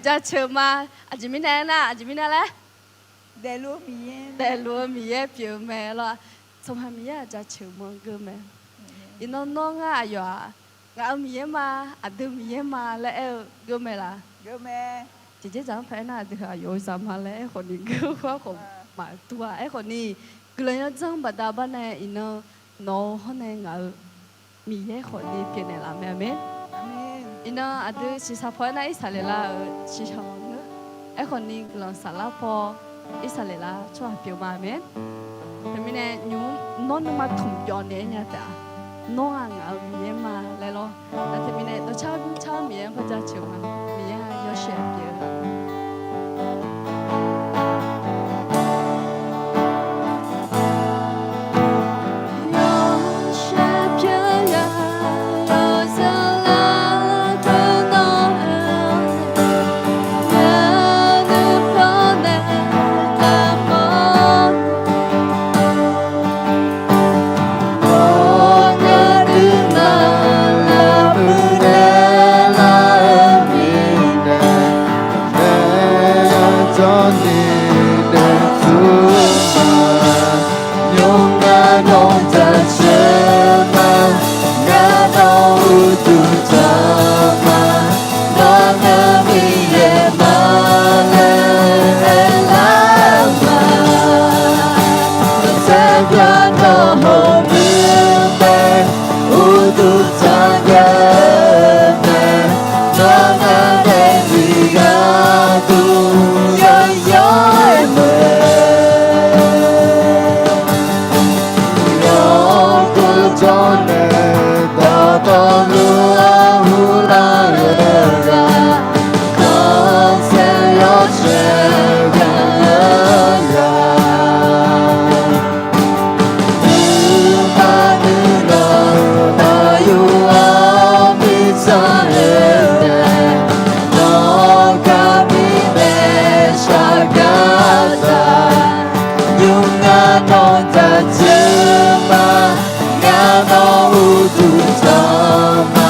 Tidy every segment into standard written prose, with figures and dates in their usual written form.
Zaeshawq Ajimina le Để lúa mía biểu mẹ lo xong hai mía Zaeshawq cơ mẹ ino no nga ayo nga mía mà adu mía mà le cơ mẹ là chị chẳng phải là được ayo sao mà leคนนี้ก็ว่าของมาตัวไอ้คนนี้ก็เลยจังบัดดาบ้านเนี่ยino no คนนี้ngaมีไอ้คนนี้เปลี่ยนละแม่เมino adu 시사포나 이살레라 시샤왕ไอ้คนนี้กำลังสารพออิสระละช่วยเปียวมาเมนแต่ไม่แน่ยูนอนมาถุงยอนเนี่ยแต่นอนเอาเมียมาเลยล่ะแต่ไม่แน่ตัวเช่าเมียพระเจ้าเชื่อมันเมียยอเชียเปียวNgano utu sama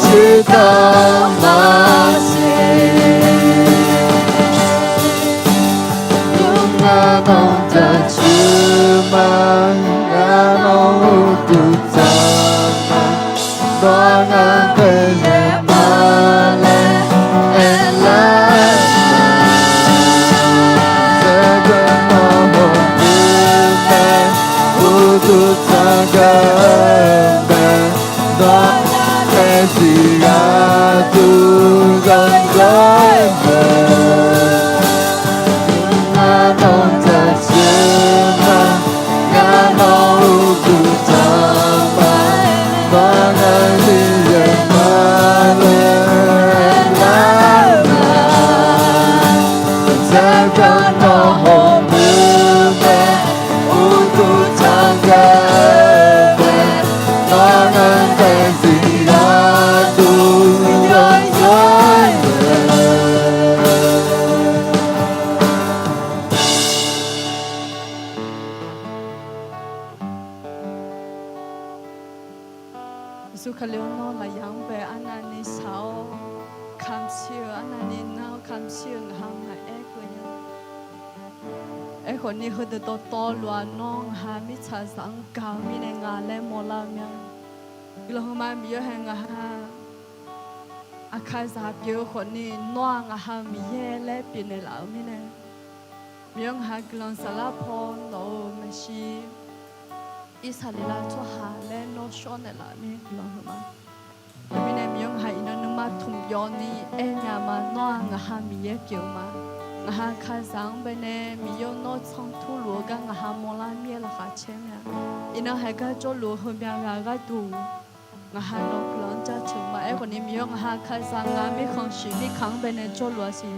知道吗？那侬的翅膀，那侬不长吗？多难被人骂嘞，这个侬不被不住长个呗，多难是呀都容易。สุขเลี้ยวนอนละยังไปอันนั้นนี่เช้าคำเชื่ออันนั้นนี่นาวคำเชื่อหางหาคนยังคนนี้เขาจะโตล้วนน้องหามิชาสังกามีในงานและโมลาเมียกลัวมามีเยอะแห่งหาอาคาสาบเยอะคนนี้น้องหามีเย่และปีในเหล่ามีในมียงหากลังสารพรโนไม่ชีอิสระละชั่วหาและโนชอนในละมีกลังมามีในมียงหาอินนุมาทุ่มย้อนนี้ยามาน้องหามีเย่เกี่ยวมาหาข้าสังไปเนี่ยมีโยนโนช่องทุลัวกันหาโมลามีละขาเชื่อเนี่ยอินให้ก็จะลัวหุ่นยางก็ดูหาโนกลอนจะถึงมาคนนี้มีโยหาข้าสังงานไม่คงชีวิตขังไปเนี่ยจะลัวสิ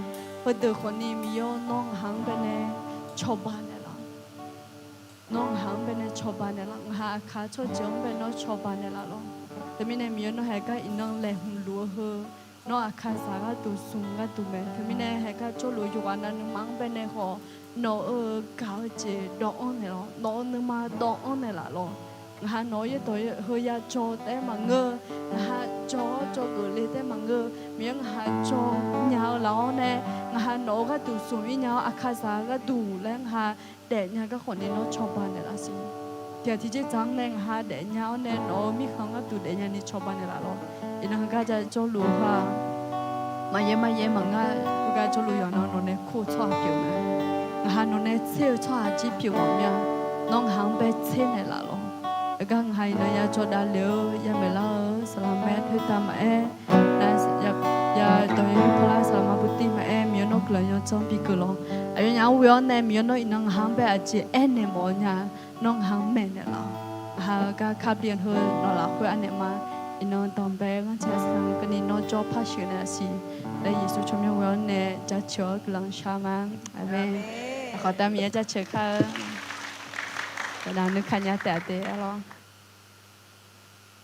พอเด็กคนนี้มีโยน้องหังไปเนี่ยชอบบ้านเนี่ยละน้องหังไปเนี่ยชอบบ้านเนี่ยละหาข้าชอบจังไปน้องชอบบ้านเนี่ยละลงแต่มีเนี่ยมีโยนให้ก็อินน้องแหลมลัวเฮน้องอาคาสาก็ดูสูงก็ดูแม่ถึงมีเนี่ยให้ก็จะรู้อยู่ว่านั้นมั่งเป็นในหอน้องก้าวเจดอกเนี่ยละน้องนึกมาดอกเนี่ยละลงหาน้อยตัวเฮียโจแต่มังเงอหาโจกุลีแต่มังเงอมียงหาโจยาวแล้วเนี่ยหาน้องก็ดูสูงอียาวอาคาสาก็ดูแล้วหาเด็กเนี่ยก็คนนี้น้องชอบบ้านเนี่ยละสิเดี๋ยวที่จะจังเนี่ยหาเด็กยาวเนี่ยน้องมีคำก็ดูเด็กเนี่ยนี่ชอบบ้านเนี่ยละลงอินก็จะจะรู้ว่ามาเย่มังก็จะรู้อย่างน้องเนี่ยคู่ชอบผิวนะหาน้องเนี่ยเชี่ยวชอบจีผิวว่ามีน้องหางไปเช่นไหนล่ะลงก็ให้นายจดาเลี้ยวยาเมล่าสลามแมทคือตามแต่ยาตัวพลาสลามบุตรีมามีนกเลยยังจอมปีกุลงอายุยังวิวเนี่ยมีนกน้องหางไปอาจีเนี่ยมอเนี่ยน้องหางแม่เนี่ยล่ะหาก็ขับเรียนเฮอนอละคุยอันเนี่ยมาอินนอนตอมแบงก็จะสั่งกันนี่นอนจอพัชอยู่นะสิและยิสุชมยังวิวเนี่ยจะเชื่อกลังชามังอาเมนขอตามมีจะเชื่อค่ะกระดานนึกขันยาแต่เตะหรอ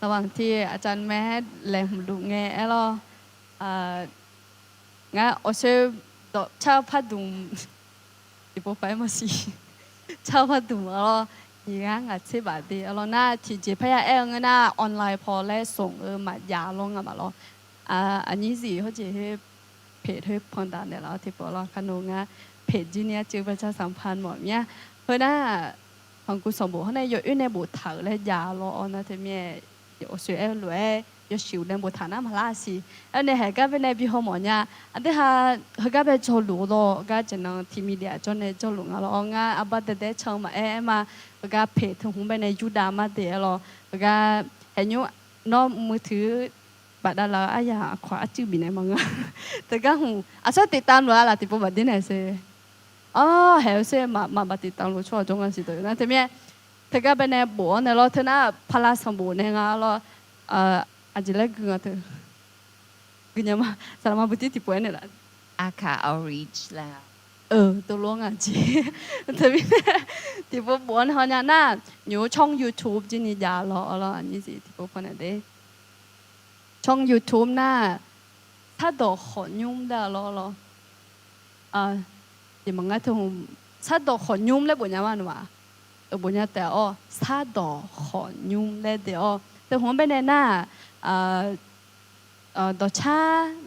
ระหว่างที่อาจารย์แม่แหลมดูแง่หรองั้นโอเชดอกชาวพัดดุมที่พบไปมาสิชาวพัดดุมหรอยังอ่ะใช่ป่ะดีเราหน้าที่จีพยางั้นหน้าออนไลน์พอแล้วส่งมายาลงอ่ะมาหรออันนี้สิเขาจะให้เพจให้พอนดานเนี่ยเราที่บอกเราขนมงั้นเพจจีเนี่ยจือประชาสัมพันธ์หมดเนี่ยเพราะหน้าของกูสมบูรณ์ในอยู่ในบุตรเถาและยาลอนะที่มีอยู่สวยรวยอยู่สิวในบุตรเถาน้ำมาลาสิอันนี้เหตุการณ์เป็นในปีหมอเนี่ยอันที่เหตุการณ์เป็นโจลุโลก็จะนั่งที่มีเดียจนในโจลุงเราง่ายอับแต่เด็กชาวมามาก็เพจถึงหุ่นไปในยูดามาเดียเราก็เห็นอยู่น้องมือถือบัดเราอายาขวาจื้อบินไหนมั้งแต่ก็หุ่นอาชอบติดตามเราละติดปุ๊บบัดนี้ไหนเซ่เหวเซ่มาบัดติดตามเราช่วยจงกันสิตัวนั้นแต่เมื่อถ้าก็เป็นในบัวเนี่ยเราเท่านั้นพลาสมบูรณ์เนี่ยเราอาจจะเล็กเกินเถอะกินยังมาสารมาบุตรที่ป่วยเนี่ยแหละอาคาเอารีชแล้วตัวลงอ่ะจีแต่พี่ที่พวกบัวเนี่ยเขาเนี่ยน่าอยู่ช่อง YouTube จีนี่ยาเราอันนี้สิที่พวกคนเนี่ยเด้ช่อง YouTube น่าถ้าดอกขอนยุ่มได้เราเดี๋ยวมันก็ถึงถ้าดอกขอนยุ่มแล้วบุญยังว่าหนูว่าบุญยังแต่ถ้าดอกขอนยุ่มแล้วเดี๋ยว แต่หัวไปในหน้าดอชา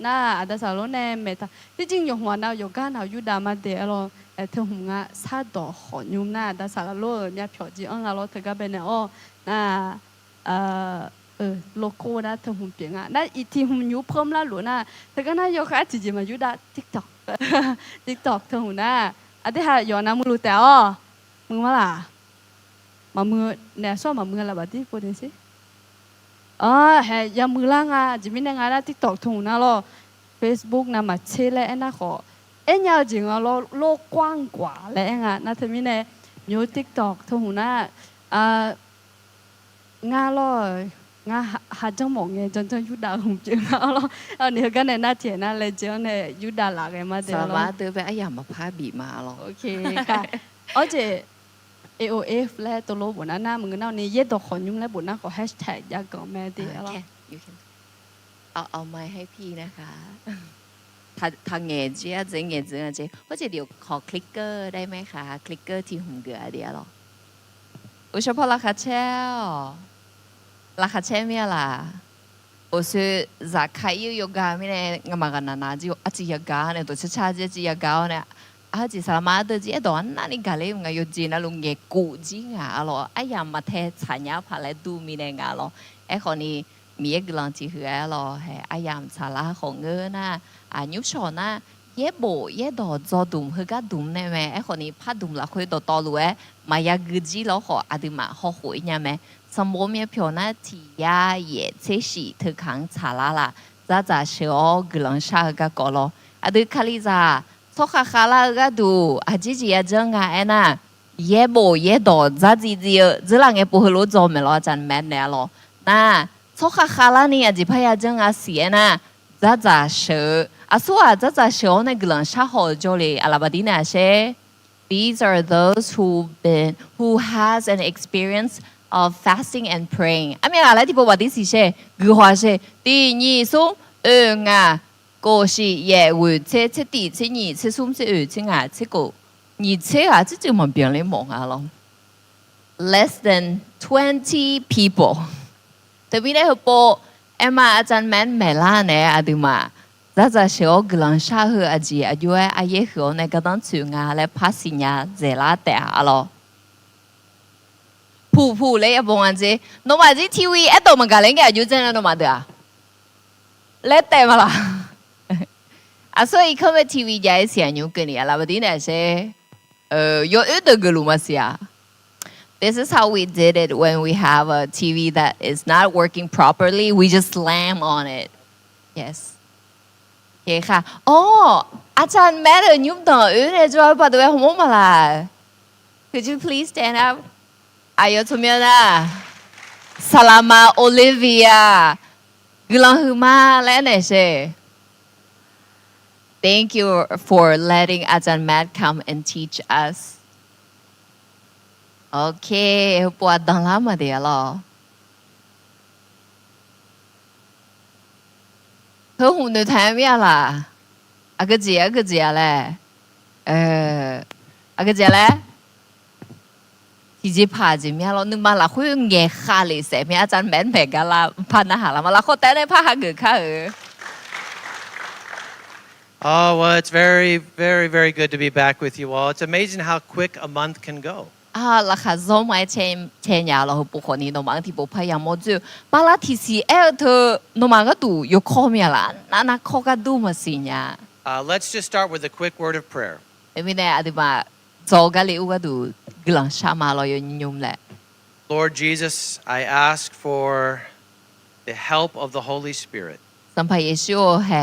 หน้าอาดาสาวแนเมตาที่จริงอยู่หัวเราอยู่กันเราอยู่ดามาเดอเราเธอหัวซาดอขอยุ่มหน้าดาสาวโลเนี่ยผิวจีอังเราเธอก็เป็นอ๋อหน้าโลโก้นะเธอหุ่นเปียงอ่ะนั่นอีทีหุ่นยุเพิ่มละหรือน่ะเธอก็น่าโยคะจริงๆมาอยู่ด้านติ๊กต็อกเธอหุ่นน่ะอันที่หาย้อนน้ำมือรู้แต่อ๋อมึงมาล่ะมามือเนี่ยชอบมามือละบัดนี้พูดดิสิอ๋อเฮ้ยยามือล่างอ่ะจิมินยังไงนะติ๊กต็อกเธอหุ่นน่ะหรอเฟซบุ๊กน่ะมาเชลเลยไอ้น่ะขอเอ็นยาวจริงอ่ะโลกกว้างกว่าเลยไงน่ะเธอมีเนี่ยอยู่ติ๊กต็อกเธอหุ่นน่ะงาลอยงาหาจังหมองเงี้ยจนยุดาหุ่มจึงเอาล่ะเอาเนี่ยก็เนี่ยน่าเถียน่าเลยเจ้าเนี่ยยุดาหลักไงมาเดี๋ยวเราเดินไปไอ้ยามาพาบีมาหรอโอเคค่ะอ๋อเจ AOF แล้วตัวโลบุญน่ามึงน่าเนี่ยเย็ดดอกขอนยุ่งแล้วบุญน่าขอแฮชแท็กยาก่อแม่เดี๋ยวเราเอาไม้ให้พี่นะคะทางเงี้ยเจ๊เจ๊ว่าจะเดี๋ยวขอคลิกเกอร์ได้ไหมคะคลิกเกอร์ที่หุ่มเกลือเดี๋ยวหรออุชพราคาเช่ราคาเช่ไม่ล่ะโอ้ซึ่งจะขายยูโยกาไม่ได้งามากันนะจิอาจิยากาเนี่ยตัวชาจิยากาเนี่ยอาจิสลามาเดจิดอนนั่นนี่กาเลยงาโยจีน่าลุงเกกูจิงาหรอไอ้ยามาเทสัญญาพาเลดูมีเนงาหรอไอ้คนนี้มีเอกลังจิหือหรอเฮ้ไอ้ยามสาระของเงินนะยุชอนนะเย่โบเย่ดอจอดุมเฮก็ดุมเนี่ยแม่ไอ้คนนี้พัดดุมละคุยต่อรู้เอ้มายากึจิแล้วขออดีมาขอหวยเนี่ยแม่สมบูรณ์เพียวน่าที่ยาเย่เชสีเธอขังชาลาละจะเชื่อกลังชาก็กอลอดีคาลิซาทอกขาลาก็ดูจิจังไงนะเย่โบเย่ดอจะหลังเอปูฮลุจอมไม่รอจันแม่เนี่ยหรอน่ะทอกขาลานี่จิพยาจังเสียนะจะเชื่อส่วนจะเชื่อในกลังชาหอจอลีอาลาบดีน่ะเช่ These are those who has an experience of fasting and praying. အမေကလည်းဒီပေါ်ပါဒီစီရှေဂူဟွာရှေတီညီဆုံးငါကိုရှိရဲ့ဝချက်တီချင်းညီချက်ဆုံးချက်ချင်းငါချက်ကိုညီချက်က这就မပြောင်းလဲမောင်အားလုံး less than 20 people တပီးတဲ့ဟိုအမအချန်မန်မဲလာနဲ့အဒီမှာจะเชื่อกลังชาหืออาจีอายุอายุเหอในกระตั้งชื่องาและภาษิญาเจลาแต่อะไรผู้เลยอ่ะบอกว่าจีโนมาจีทีวีไอ้ตัวมันกันเลยแกอายุเจนโนมาเดียเล็ดแต่มาละ所以เขาไปทีวีใหญ่เสียอยู่กันนี่อะไรแบบนี้เนี่ยใช่有一个路嘛是啊 This is how we did it when we have a TV that is not working properly. We just slam on it. Yes. โอเคค่ะอ๋ออาจารย์แม่เดินยุ่งต่อเนี่ยจะไปดูหัวมาละ Could you please stand up อายุทุ่มยานะสลามาโอลิเวียกำลังหือมาแล้วเนี่ยใช่ Thank you for letting อาจารย์แม่ come and teach us โอเคปวดดังล้ำมาเดี๋ยวรอเธอหุ่นเดินทางไม่อะไรอะก็เจียแหละอะก็เจียแหละที่จะพาจิมีอะไรนึกมาละคุยเงี้ยขาเลยเสียมีอาจารย์แม่แม่กันละพันอาหารละมาละเขาแต่ในพาหาเกิดข้าOh, well, it's very, very, very good to be back with you all. It's amazing how quick a month can go. ราคาโซไม่เชนยาเราบุคคลนี้โนมาที่บุพยามจูบาลาทีซีเธอโนมาก็ดูยกข้อมีอะไรนักข้อก็ดูมาสิญญา Let's just start with a quick word of prayer. ไม่ได้อธิบายโจกันเลยก็ดูกลังชามาเราอยู่ยุ่งแหละ Lord Jesus, I ask for the help of the Holy Spirit. สัมภาเยซูเฮ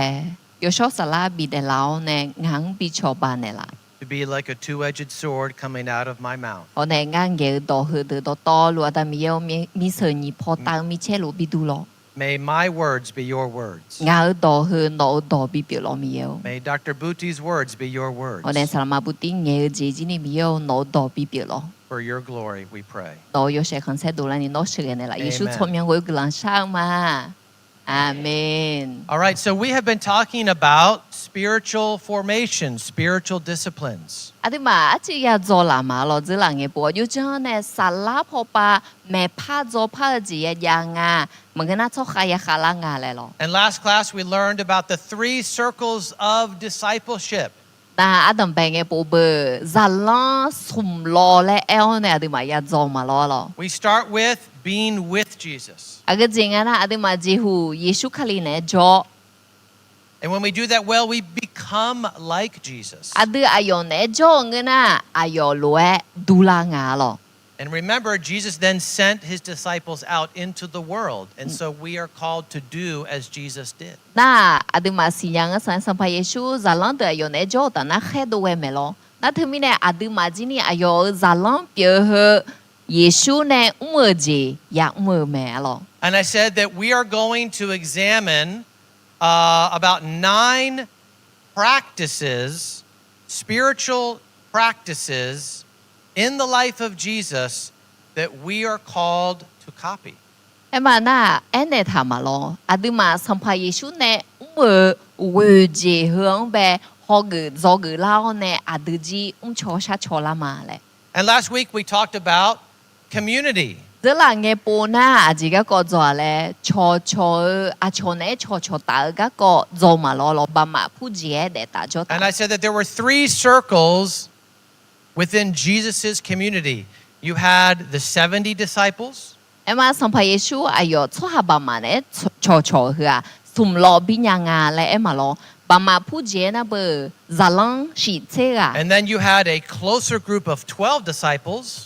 ยชอบสลาบิดเราเนี่ยงังบิชอบานเนี่ยละTo be like a two-edged sword coming out of my mouth. 我哋啱嘅到去到多路，但係有咪神而破當咪車路邊度咯。May my words be your words. 啱到去攞到邊表咯咪有。May Dr. Burtix's words be your words. 我哋สลามาบุตร嘅姐姐你咪有攞到邊表咯。For your glory, we pray. 攞有些看車到啦，你攞出嘅啦，耶穌出面會個人上嘛。Amen. All right, so we have been talking about spiritual formation, spiritual disciplines. 阿啲嘛，阿只要做啦嘛，咯，只人嘅波，有將呢沙拉破巴，咩拍做拍字嘅樣啊，唔跟那做下嘢下啦牙嚟咯。 And last class we learned about the 3 circles of discipleship. 但阿等病嘅波波，沙拉從羅咧 L 呢，阿啲嘛要做嘛咯。 We start with being with Jesus. 阿個正啊，阿啲嘛只乎耶穌克里呢做。 And when we do that well, we become like Jesus. 阿啲阿用呢做嘅那，阿用攞杜啦牙咯。 And remember, Jesus then sent his disciples out into the world. And so we are called to do as Jesus did. 那阿啲嘛是樣嘅神派耶穌，沙朗的用呢做，但那黑到位咩咯？那後面呢阿啲嘛今年阿用沙朗表去耶穌呢唔字也唔咩咯？ And I said that we are going to examine about 9 practices, spiritual practices in the life of Jesus that we are called to copy. 誒嘛那安尼他嘛咯，阿啲嘛神派耶穌呢唔會字向俾學個做個佬呢阿啲字唔錯下錯啦嘛咧。 And last week we talked about community. 這兩個波呢，阿自己個做咧，錯阿錯呢錯打個個做嘛咯，把嘛鋪子嘅打咗。 And I said that there were 3 circles within Jesus' community. You had the 70 disciples. 誒嘛，神派耶穌哎喲，錯下把嘛咧錯去啊，從羅邊樣啊咧，誒嘛咯，把嘛鋪子那部熱浪是這啊。 And then you had a closer group of 12 disciples.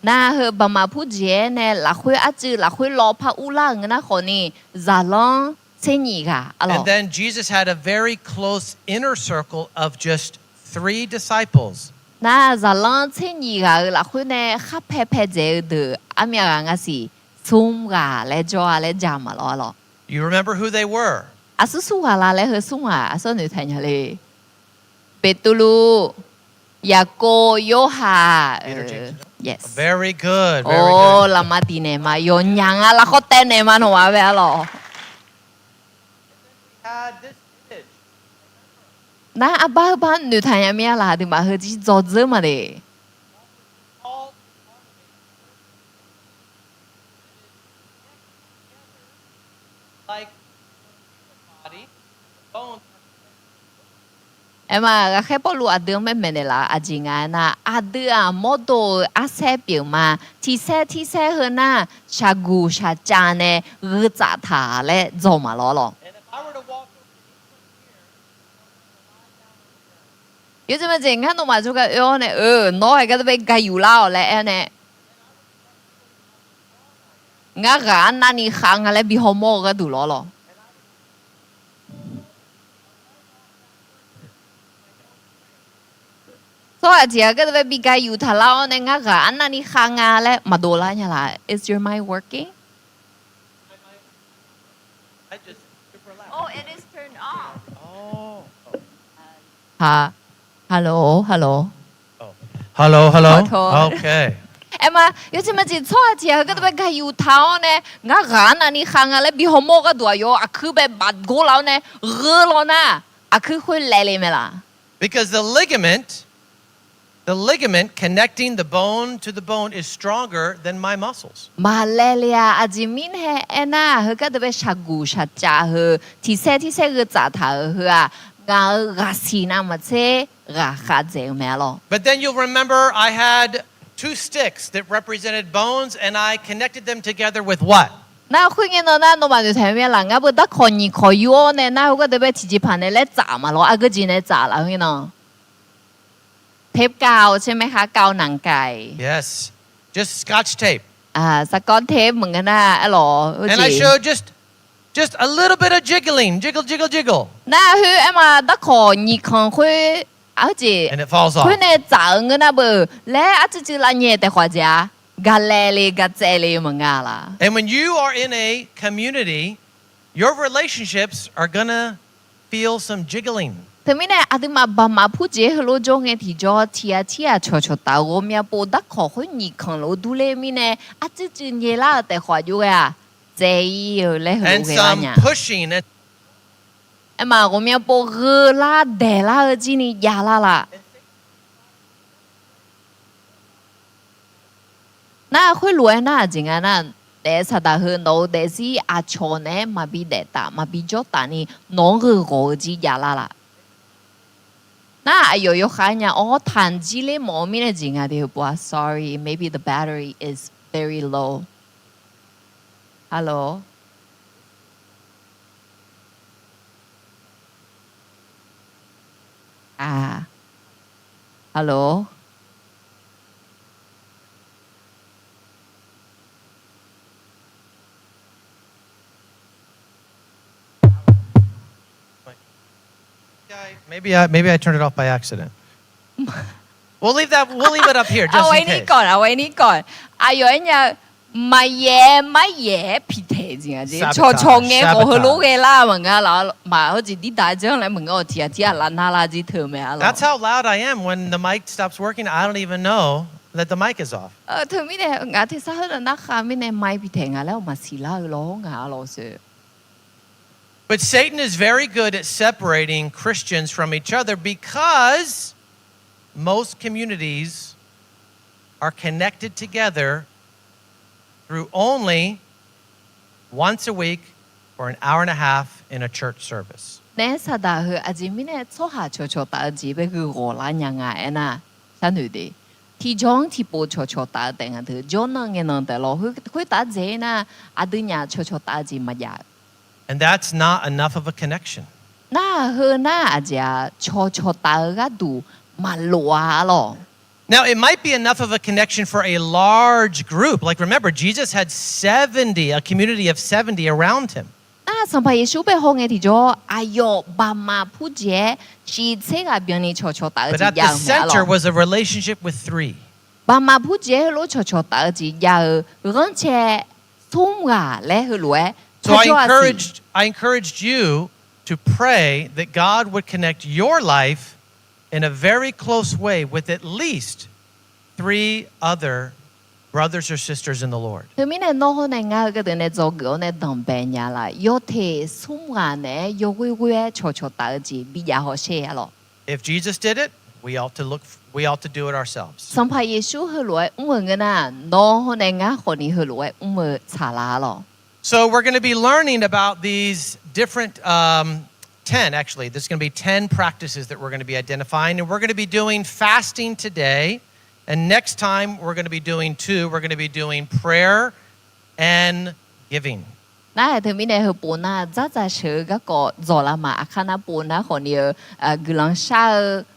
那和爸媽鋪子呢，拉回阿子拉回老拍烏啦，那可呢熱浪千二個，阿 And 咯。 then Jesus had a very close inner circle of just 3 disciples. 那熱浪千二個拉回呢，黑撇撇這的阿咩人啊是送個來做啊來講嘛咯咯。 You remember who they were? 阿叔叔話啦，來和送啊，阿叔女聽下咧，彼得魯、雅各、約翰。 Peter, James, Yes. Very good. Very Oh, good. lama di ne ma yon yang ala ko te ne ma no wa be lo. Had this image. Na aba ba nu ta ya mi la di ma he ji zo zhe ma de. All like body, bones. Em ma ga khe po lu a de me me ne la a ji nga na a de a mo do a se piu ma ti se he na sha gu sha cha ne ge za ta le zo ma lo lo. And if I were to walk 有這麼正看到嘛就個喲呢攞係個被個有啦咧呢。我個那你行啊咧比好摸個度攞咯。所以只係個被比個有他啦呢，我個那你行啊咧嘛多啦呀啦。Is your mic working? I just super loud. Oh, it is turned off. Oh. 嚇 ，hello hello。 Hello, hello. Hello. Okay. 誒嘛，有這麼正錯啊！只係個被個有他呢，我個那你行啊咧比好摸個度喲，阿佢被拔過了呢，熱了呢，阿佢會來嚟咩啦？ Because the ligament connecting the bone to the bone is stronger than my muscles. 嘛來嚟啊！阿只面係誒呐，佢個特別殺骨殺炸佢，提些個炸頭佢啊，我是那麼些我下隻咩咯？ But then you'll remember I had 2 sticks that represented bones and I connected them together with what? 那佢見到那老闆就睇咩啦？我不得可以可以哦呢，那個特別直接盤呢嚟炸嘛咯，阿個字呢炸啦，佢呢？貼膠ใช่ไหมคะ膠หนังไก่ Yes, just Scotch tape. สกอตเทปเหมือนกันนะไอ้หรอ And I showed just a little bit of jiggling, jiggle, jiggle, jiggle. น่าคือไอ้มาตะขอนี่ของคุยเอาจี And it falls คุย off. ในจ่าเงินนะเบอร์และอาจจะจือละเนี่ยแต่ขวาจ้ากาเลเลยกาเจเลยเหมือนกันล่ะ And when you are in a community, your relationships are gonna feel some jiggling. แต่ไม่แน่อาจจะมาบ่มาพูดเจ้าโลจงเงที่จอเทียชดตาโอเมียโปดักขอคุยนี่ของโลดูเลยไม่แน่อาจจะจือเนี่ยละแต่ขวาอยู่อ่ะเจ dễ lấy hữu and cái là some nhá pushing. em mà có miếng bộ gơ la để la ở trên này giả la na khối lúa na chính à na để sao ta hơn đâu để gì à cho nè mà bị để ta mà bị cho ta ni nó gơ gõ gì giả la na yo khai nha thành chỉ lấy mỏ mi này chính à thì bố sorry maybe the battery is very low hello hello Maybe I turned it off by accident. We'll leave it up here just in case. เอาไว้นี่ก่อนอายุเนี่ยไม่แย่ผิดจริงๆชงเงี้ยก็รู้กันละเหมือนกันแล้วมาเขาจะดีได้จังเลยเหมือนกันที่ร้านอะไรที่เธอไม่เอา That's how loud I am when the mic stops working. I don't even know that the mic is off. เธอไม่ได้งานที่สาเหตุนะคะไม่ได้ไม่ผิดงานแล้วมาสิล่าร้องงานเราสิ But Satan is very good at separating Christians from each other because most communities are connected together through only once a week for an hour and a half in a church service. เนี่ยสัตว์อาจจะไม่ได้ชอบหาชดตาจีไปคือโหรายังไงนะฉันดูดิที่จ้องที่ปูชดตาแต่งเถอะจ้องนั่งเงินแต่เราคุยตาเจนะอาดุญาชดตาจีมาอยาก And that's not enough of a connection. น่าเฮน่าอาจจะชดตาก็ดูมาลัวหรอ Now, it might be enough of a connection for a large group. Like, remember, Jesus had 70, a community of 70 around him. น่าสัมภาระชูไปห้องที่จ้ออายุบามาผู้เจ้าชีเซกับเบียนี่ชดตา But จี at ยา the วมาหรอ center was a relationship with three. บามาผู้เจ้ารู้ชดตาจียาวรังเชทุ่มกะและหือรวย So I encouraged you to pray that God would connect your life in a very close way with at least 3 other brothers or sisters in the Lord. คือมีเนี่ยน้องเนี่ยงานก็เดินเนี่ย做個เนี่ย當病人啦，要睇送眼เนี่ย要會ชดตาจี比較好些咯。 If Jesus did it, we ought to do it ourselves. สัมภาระชูหือรวยอุ้งเงินน่ะน้องเนี่ยงานคนนี้หือรวยอุ้งชาลา咯。So we're going to be learning about these different 10 actually. There's going to be 10 practices that we're going to be identifying, and we're going to be doing fasting today. And next time we're going to be doing 2. We're going to be doing prayer and giving. น่าเธอมีเนี่ยหือปูน่าจะเชื่อก็ก็จอละมาข้าน่าปูน่าคนเดียวกุลังชา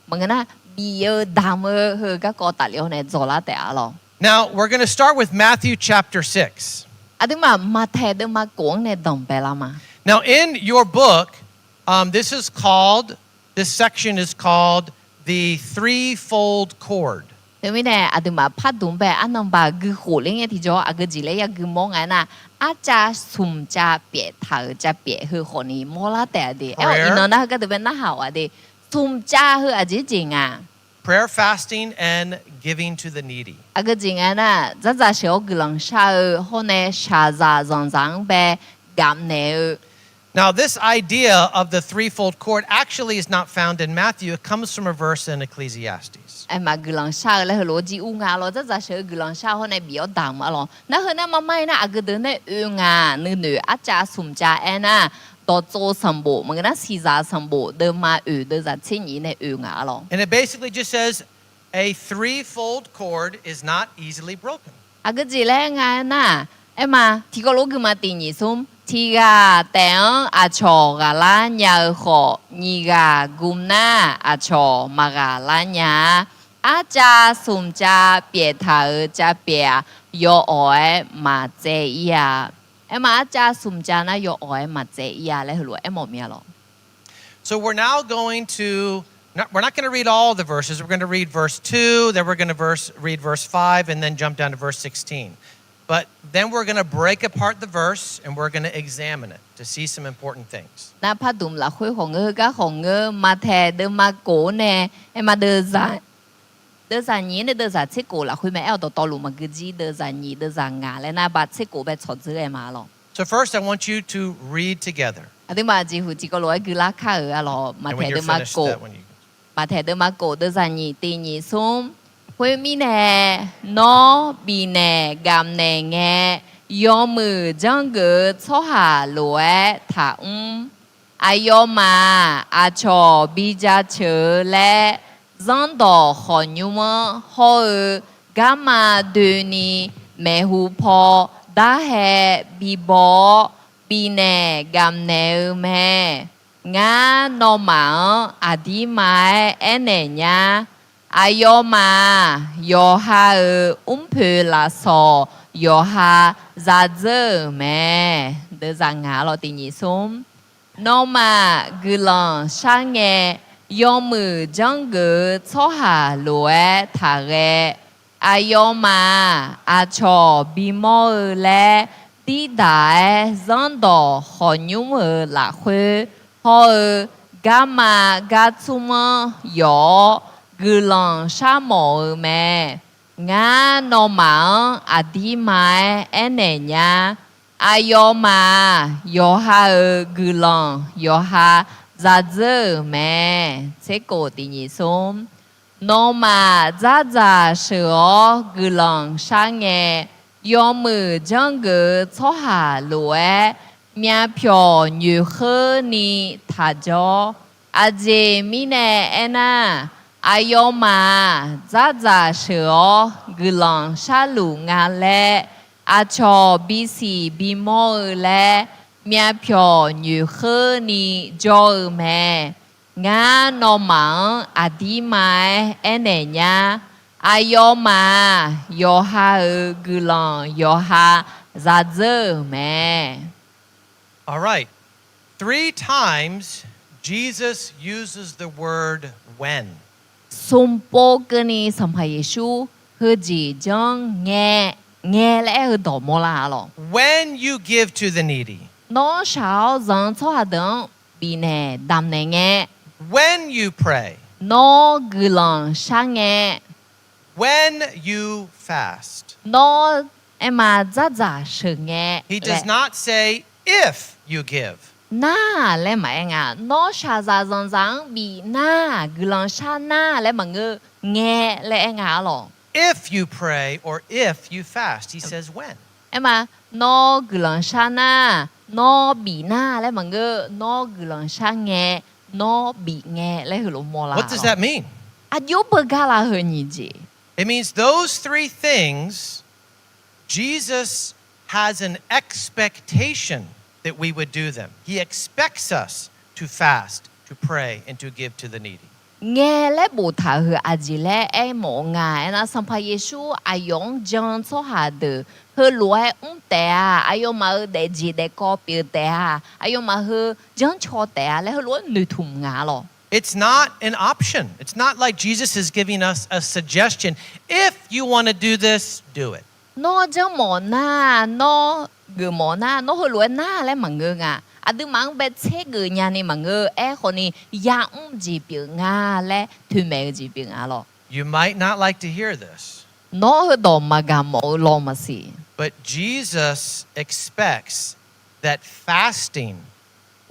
มันก็น่าบีเอดามหือก็ก็ตัดเลี้ยวเนี่ยจอละแต่อะไร Now we're going to start with Matthew chapter 6. อะดึงมาแทนดึงมากงเนี่ยดองไปละมา Now in your book, this section is called the threefold cord. เดี๋ยวมีเนี่ยอะดึงมาพัดดุมไปอันนั้นบากือหูเลี้ยงที่จ่ออะกือจีเลยอะกือมองไงน่ะอาจจะสุ่มจะเปียเถาจะเปียคือคนนี้มอละแต่เดียวอีนั่นนะก็จะเป็นน่าหาวอ่ะเดีสุ่มจะคืออะจริงอ่ะ Prayer, fasting, and giving to the needy. อะก็จริงอ่ะนะจะเสียวกือลังชาคนเนี่ยชาจาจังไปกำเนี่ย Now, this idea of the threefold cord actually is not found in Matthew. It comes from a verse in Ecclesiastes. ไอ้มากือลังชาเลยเหรอจีอุงาเราจะเสียวกือลังชาคนเนี่ยบีเอาดังมาหรอนั่นคือเนี่ยมาไม่นะอะก็เดินเนี่ยอุงาเนื้ออาจจะสุ่มจะเอ็นะตัวโจสมบูรณ์มันก็น่าสีจาสมบูรณ์เดินมาเดินจากที่นี่เนี่ยอุงาหรอ And it basically just says a threefold cord is not easily broken. อะก็จีเลยไงนะไอ้มาที่ก็รู้คือมาตีนี่ซุ่มที่ก็แต่งอาชอกับล้านยาขอนี่ก็กุมหน้าอาชอมากับล้านยาอาจจะสุ่มจะเปียเถาจะเปียโยอ้อยมาเจียไอ้มาอาจจะสุ่มจะนะโยอ้อยมาเจียเลยเหรอไอ้หมอเมียหรอ So we're now going to, we're not going to read all the verses. We're going to read verse 2, then we're going to read verse 5, and then jump down to verse 16. But then we're going to break apart the verse and we're going to examine it to see some important things. 那怕懂了会红个个红个马太的马果呢，哎马的咱年的咱吃果了，会买要到道路嘛个鸡的咱年的咱牙嘞，那把吃果被炒子个嘛咯。So first, I want you to read together. Adem mà chỉ hụt chỉ có lối cứ lá khá ở lò mà And thề when đỡ you're mà finished, cổ that when you mà thề đỡ mà cổ đỡ ra nhị tì nhị xung huế mi nè nó bị nè gam nè nghe yo mừ giang gỡ cho hà lối thả ai yo mà à cho bi ra chờ lẽ giang đỏ khó nhu mơ họ gamma döni mẹ hù po đã hè bị bỏ bị nè gam nè mẹ ngã nó mà à đi mai em nè nha ai yo mà yo ha phê là sò yo ha ra dơ mẹ đỡ ra ngã lo tình nhị xóm nó mà gư lòng sang nghe yo mừ giang gỡ cho hà lúa thả ghẹ ai yo mà à cho bị mò lẽ đi đại giang đỏ họ nhung là khuê họ gamma gatsuma yo gư lòng sa mò mẹ ngã nó mà à đi mai em nè nha ai yo mà yo ha gư lòng yo ha ra dơ mẹ sẽ cổ tình nhị xóm nó mà ra sửa gư lòng sang nghe yo mừ giang gỡ cho hà lúa mẹ phiền như khơ ni thà cho à dê mi nè ena ai yo mà ra sửa gư lòng sa lù ngà lẹ à cho bi si bi mò lẹ mẹ phiền như khơ ni cho mẹ ngã nó mà à đi mai em nè nha ai yo mà yo ha gư lòng yo ha ra dơ mẹ. All right. 3 times Jesus uses the word when. Xung bố cơ ni sầm phải Giêsu hư gì chẳng nghe lẽ hư đổ mô la lo. When you give to the needy. Nó sao rằng cho hà đấng bị nè đam nè nghe. When you pray. Nó gư lòng sang nghe. When you fast. Nó em mà ra sự nghe. He does not say if you give. Na lẽ mà anh à, nó xa ra rằng bị na gư lòng sa na lẽ mà ngư nghe lẽ anh à lo. If you pray or if you fast, he says when. Em mà nó gư lòng sa na, nó bị na lẽ mà ngư nó gư lòng sa nghe, nó bị nghe lẽ hư lộ mô la. What does that mean? À dấu bờ gà là hư nhị gì. It means those 3 things, Jesus has an expectation that we would do them. He expects us to fast, to pray, and to give to the needy. Nghe lẽ bồ thả hư à gì lẽ em mộ ngài na sắm phải Giêsu ai yong chân cho hà đờ hư lúa tè ai yong mà để gì để có biểu tè ai yong mà hư chân cho tè lẽ hư lúa nữ thùng ngà lo. It's not an option. It's not like Jesus is giving us a suggestion. If you want to do this, do it. Nó chân mồ na nó gừ mồ na nó hư lúa na lẽ mà ngơ ngà à đừng mang bé chế gừ nhà này mà ngơ con này ya gì biểu ngà lẽ thu mẹ gì biểu ngà lo. You might not like to hear this. Nó hư đồ mà gà mồ lo mà xì. But Jesus expects that fasting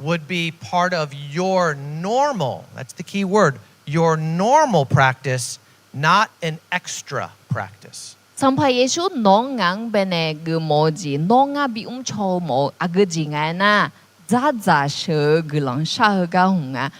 would be part of your normal, that's the key word, your normal practice, not an extra practice. Sắm phải Giêsu nó ngang bên này gừ mồ gì nó ngã bị cho mồ à gừ gì ngài na ra sợ gừ lòng sa hư ga hùng à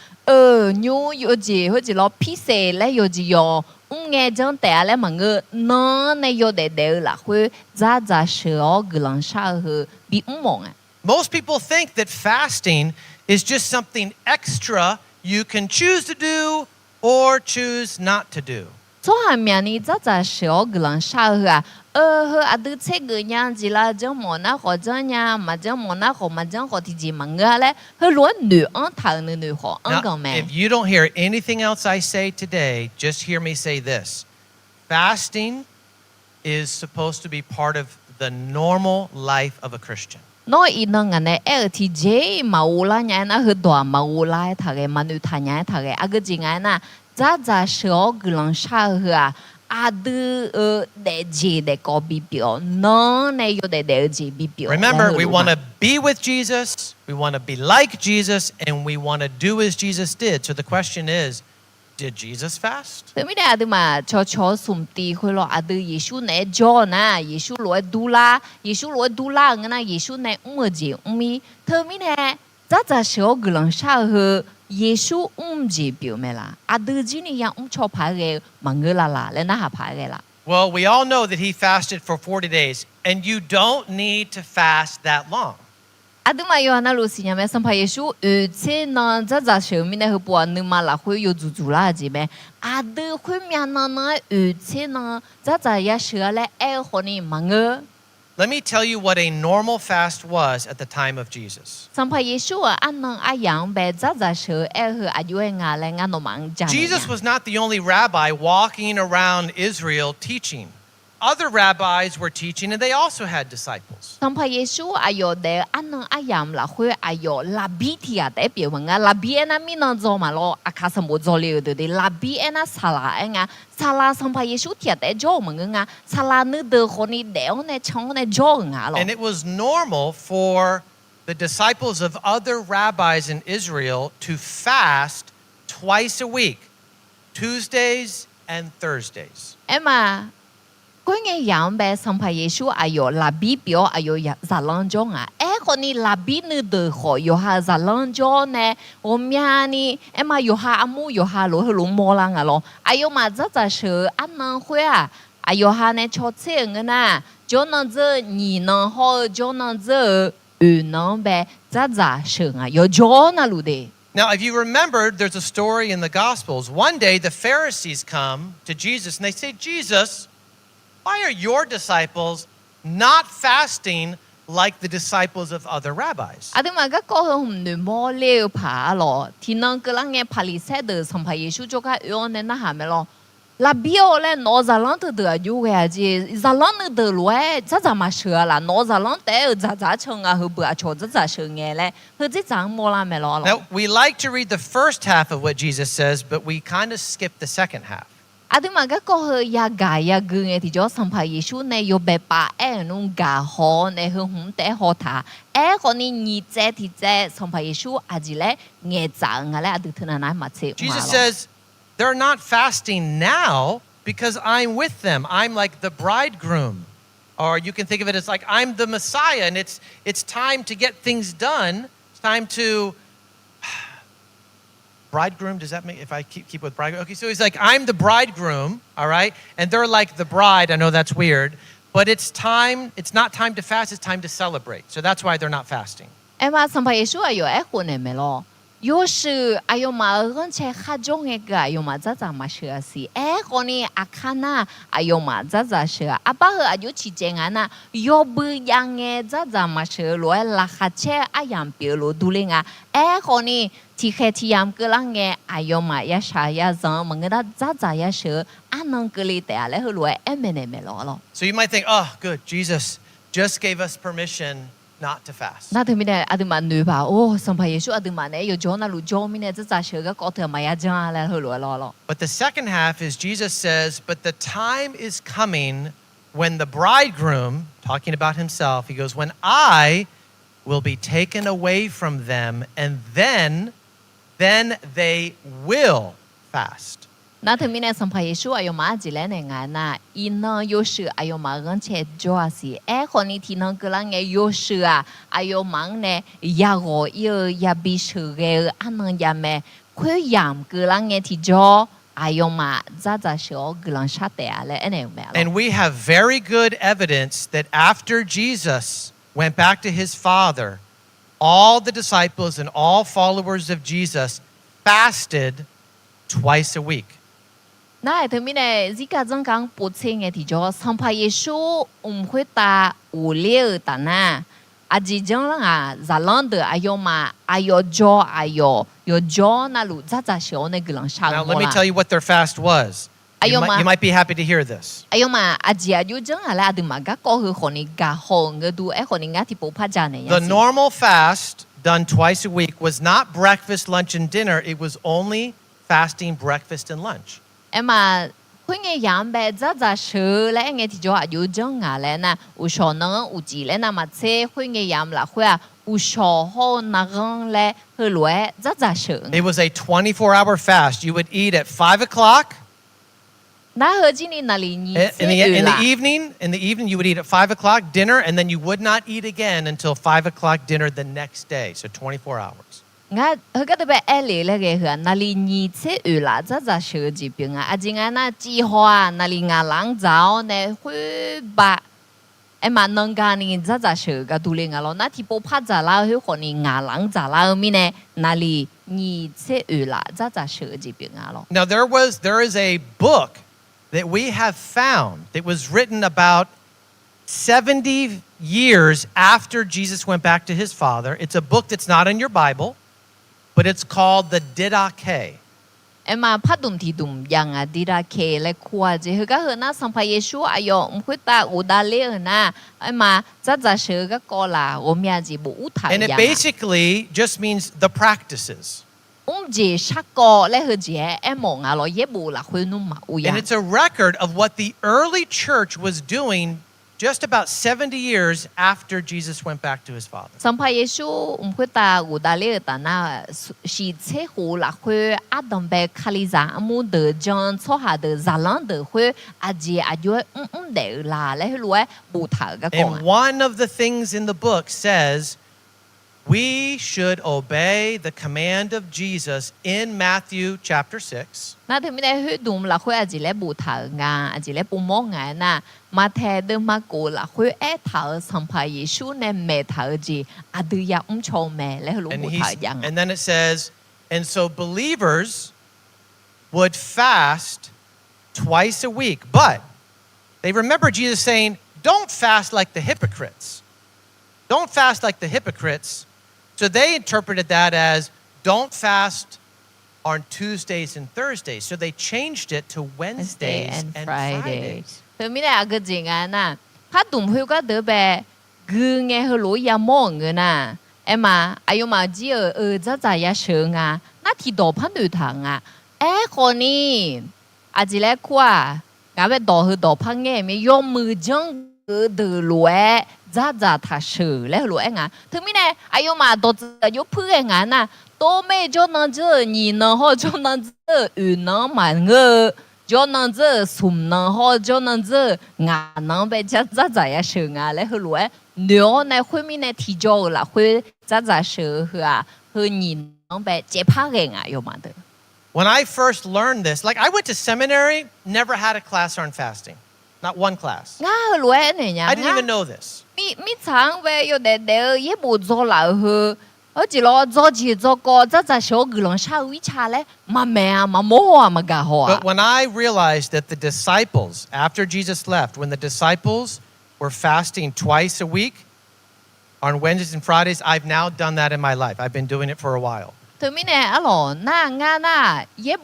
nhu yo gì hư gì lo pi xe lẽ yo gì yo nghe chẳng tệ lẽ mà ngơ nó này yo để là hư ra sợ gừ lòng sa hư bị mồ à. Most people think that fasting is just something extra you can choose to do or choose not to do. Cho hàng miệng này ra sợ gừ lòng sa hư à hư à đứa chế gừ nhà gì là chẳng mồ na khó chẳng nhà mà chẳng mồ na khó mà chẳng khó thì gì mà ngơ lẽ hư luôn nữ ăn thảo nữ khó ăn Now, cầu mẹ. if you don't hear anything else I say today, just hear me say this. Fasting is supposed to be part of the normal life of a Christian. Nó ý năng anh ấy thì dễ mà u la nhá na hư đòa mà u la thà cái mà nữ thà nhá thà cái à cái gì ngay na ra sợ gừ lòng sa hư à 阿的的节的高比表，那呢有的节比表。 Remember, we want to be with Jesus, we want to be like Jesus, and we want to do as Jesus did. So the question is, did Jesus fast? 对面的阿的嘛，悄送地回了阿的耶稣呢叫呢，耶稣来读啦，耶稣来读啦，我那耶稣呢节米，特面呢，咋小个人啥和耶稣节表没啦，阿的今年样悄拍个忙个啦，来那下拍个啦。 Well, we all know that he fasted for 40 days, and you don't need to fast that long. 阿德玛有那路线呀？没上拍耶稣，而且呢，咋小米呢和不你嘛啦会有煮啦子咩？阿德会面呢，而且呢，咋也舍来爱和你忙个。 Let me tell you what a normal fast was at the time of Jesus. 上拍耶稣啊，安能阿样呗？咋舍爱和阿有爱来安诺忙讲。 Jesus was not the only rabbi walking around Israel teaching. Other rabbis were teaching, and they also had disciples. 上拍耶穌阿有的安能阿樣啦，會阿有拉比提啊，代表問啊，拉比那咪能做嘛咯？阿卡什冇做了的的，拉比那沙拉啊，沙拉上拍耶穌提啊，代做問啊，沙拉呢的可你的呢唱呢做啊咯。 And it was normal for the disciples of other rabbis in Israel to fast twice a week, Tuesdays and Thursdays. 誒嘛。 嗰個樣呗，上拍耶穌阿有拉比表阿有撒冷鐘啊，可你拉比呢的可有下撒冷鐘呢，我面呢，嘛有下阿母有下羅去龍摩浪啊咯，阿有嘛咋說阿能會啊，阿有下呢坐車嘅呢，就能這你能好，就能這能呗，咋說啊，有咗那路的。 Now, if you remember, there's a story in the Gospels. One day, the Pharisees come to Jesus and they say, Jesus, why are your disciples not fasting like the disciples of other rabbis? 阿啲嘛個講唔能摸了爬咯，天能個人嘅拍哩曬的，上拍耶穌做個樣呢那下面咯，拉比奧咧攞咋啷得的有嘅啫，咋啷得的來，咋嘛說啦，攞咋啷得咋唱啊，佢不阿錯咋說嘅咧，佢即咋摸啦咪咯。 Now, we like to read the first half of what Jesus says, but we kind of skip the second half. 阿啲嘛個講呀解呀句嘅，啲咗上拍耶穌呢要被把弄解好呢，佢唔得好睇，可你你這啲這上拍耶穌阿啲咧嘢賺嘅咧，阿啲睇下哪乜嘢。 Jesus says, they're not fasting now because I'm with them. I'm like the bridegroom. Or you can think of it as like I'm the Messiah, and it's time to get things done. It's time to bridegroom, does that make, if I keep with bridegroom? Okay, so he's like, I'm the bridegroom, all right? And they're like the bride. I know that's weird, but it's not time to fast, it's time to celebrate. So that's why they're not fasting. 嘛，上拍耶穌有混嘅咪咯，有時嘛而且下種嘅個嘛咋嘛說是，可你阿看呐，嘛咋說，阿爸和有起正啊呐，有不樣嘅咋嘛說，來拉下車樣表路都靈啊，可你。 ที่แค่ที่ยามก็ลังเงอายมายาชายาจังมันก็ได้จ้าๆยาเชื่ออันนั้นก็เลยแต่อะไรหัวเอ็มเนเมลอ So you might think, oh, good, Jesus just gave us permission not to fast. น่าถึงไม่ได้อาดิมันนึกว่าโอ้สัมภาระเยซูอาดิมันเนี่ยอยู่จอน่ารู้จอมิเนี่ยจ้าๆเชื่อก็ก็เถอะมายาจังอะไรหัวลอ But the second half is Jesus says, but the time is coming when the bridegroom, talking about himself, he goes, when I will be taken away from them, and then they will fast. น่าถึงไม่ได้สัมภาระเยซูอายุมาจีเลนงานน่ะอินเนอร์ยูชื่ออายุมาเงินเช็ดจ้าสิคนนี้ที่นั่งก็ลังเงยูชื่ออายุมังเนี่ยยาโกยาบิชื่อเกอันนั้นยาแม่คุยยามก็ลังเงที่จ้าอายุมาจ้าเชื่อก็ลังชัดแต่อะไรเนี่ยแม่ And we have very good evidence that after Jesus went back to his Father, all the disciples and all followers of Jesus fasted twice a week. น่าถึงไม่ได้สิการจังกังปวดเชงที่จ้าสัมภาระเยซูคุยตาอุเลี้ยตาน่ะอาจิจังละจะลังเดอายุมาอายุจ้าอายุจ้าน่ารู้จ้าเชื่อเนี่ยก็ลังชัก Now let me tell you what their fast was. You might be happy to hear this. อายุมาอาจิอายุจังอะไรอาดิมาก็คือคนนี้กะหงก็ดูคนนี้งาที่ปูพัดจานเนี่ย The normal fast done twice a week was not breakfast, lunch, and dinner. It was only fasting breakfast and lunch. มา Khuyên nghe yam bé rất là sợ lẽ nghe thì cho yêu chân ngà lẽ na u sò nó u chỉ lẽ na mà xe khuyên nghe yam là khuyên u sò ho na găng lẽ hơi lẽ rất là sợ. It was a 24-hour fast. You would eat at 5 o'clock. Na hơi chỉ ni na li ni In the evening, you would eat at 5 o'clock dinner, and then you would not eat again until 5 o'clock dinner the next day. So 24 hours. Nga hơi cái bé ele là cái hả na li ni xe là rất là sợ gì biển à chính anh na chỉ hoa na li ngà lang giáo nè huy ba em mà nâng cao ni rất là sợ cái tu luyện à lo na thì bộ phát giả la hơi còn ni ngà lang giả la mi nè na li ni xe là rất là sợ gì biển à lo. Now there is a book that we have found that was written about 70 years after Jesus went back to his Father. It's a book that's not in your Bible, but it's called the ghaq. Em mà phát động thì động yang à đi ra kề lại qua chứ hơi cái hơn na sang phải Giêsu ayo không ta u đa lệ na em mà rất là sợ cái co là ôm ya gì bộ thải And it yang. basically just means the practices. Gì sắc co lại hơi gì em mong à lo ye bộ là khuyên nung mà u And yang. it's a record of what the early church was doing just about 70 years after Jesus went back to his Father. Sang phải Giêsu không ta u đa lệ ta na si chế hồ là khuyên Adam bé khali za amu de John so ha de Zalan de khuyên gì ayo để là lại hơi bộ thải cái con. And one of the things in the book says we should obey the command of Jesus in Matthew chapter 6. Na thì mình hơi đúng là khuyên gì lại bộ thở ngà gì lại bộ mỏ ngà na mà theo được mà cô là khuyên thở sang phải Giêsu nên mẹ thở gì đưa ya cho mẹ lại lúc bộ thở yang. And then it says, and so believers would fast twice a week. But they remember Jesus saying, don't fast like the hypocrites. Don't fast like the hypocrites. So they interpreted that as don't fast on Tuesdays and Thursdays. So they changed it to Wednesdays and Fridays. Thì mình là cái gì na phát động hơi cái đứa bé cứ nghe hơi lối ya mỏ người na em mà ai mà chỉ rất là ya sợ ngà na thì đồ phán được thằng à con đi chỉ là qua ngã bé đồ hơi đồ phán nghe mình dùng mưa chân từ lúa rất là thật sự lấy lúa ngà thứ mình này ai mà đồ dùng phơi ngà na đồ mấy cho nó chơi nhìn nó hoặc cho nó chơi nó mà ngơ cho nó chơi sum nó hoặc cho nó chơi ngà nó bé rất là sợ ngà lấy lúa nếu này khuyên mình này thì cho là khuyên rất là sợ hơn nhìn nó bé chế phá cái ngà yêu mà được. When I first learned this, like I went to seminary, never had a class on fasting. Not one class. Ngà lúa này nhá. I didn't even know this. Mi sáng về yêu để ye bộ做lại hư. Ở chỉ lo做chỉ做個真係小個人稍微差咧，嘛咩啊，嘛冇啊，嘛㗎好啊。But when I realized that the disciples, after Jesus left, when the disciples were fasting twice a week on Wednesdays and Fridays, I've now done that in my life. I've been doing it for a while. Từ mình này alo na nga na ye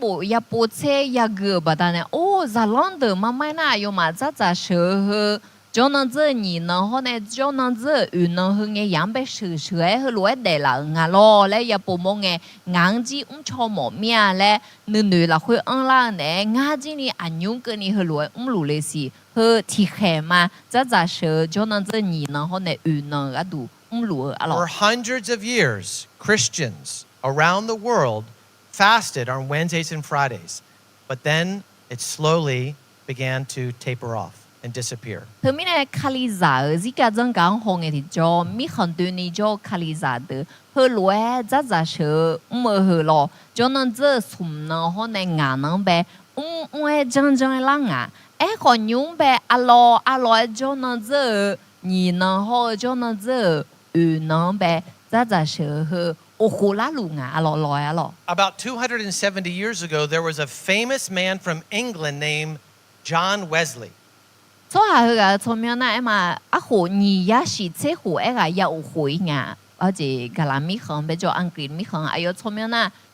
bộ xe ya gờ bà ta này ô za lon de mà mai na yo mà rất sợ hư cho nên giờ nhìn nó hôm nay cho nên giờ nó hưng nghe yam bé sự sửa hư lúa để là ngà lo lấy ya bộ mong nghe ngang chi cho mỏ mía lấy nữ là khơi ăn la này ngà chi ni ăn nhung cái ni hư lúa lú lê xì hư thì khè mà rất sợ cho nên giờ nhìn nó hôm nay nó cái đủ lúa alo. For hundreds of years, Christians around the world fasted on Wednesdays and Fridays, but then it slowly began to taper off and disappear. Thứ mình này khali giả gì cả dân港红嘅thì cho mi很多你就khali giả的，好多rất là sợ唔好咯，cho nên giờ sum nó hôm nay ngà nó bé真真lang à，còn nhung bé alo cho nên giờ nhìn nó ho cho nên giờ nó bé rất là sợ hư. About 270 years ago, there was a famous man from England named John Wesley.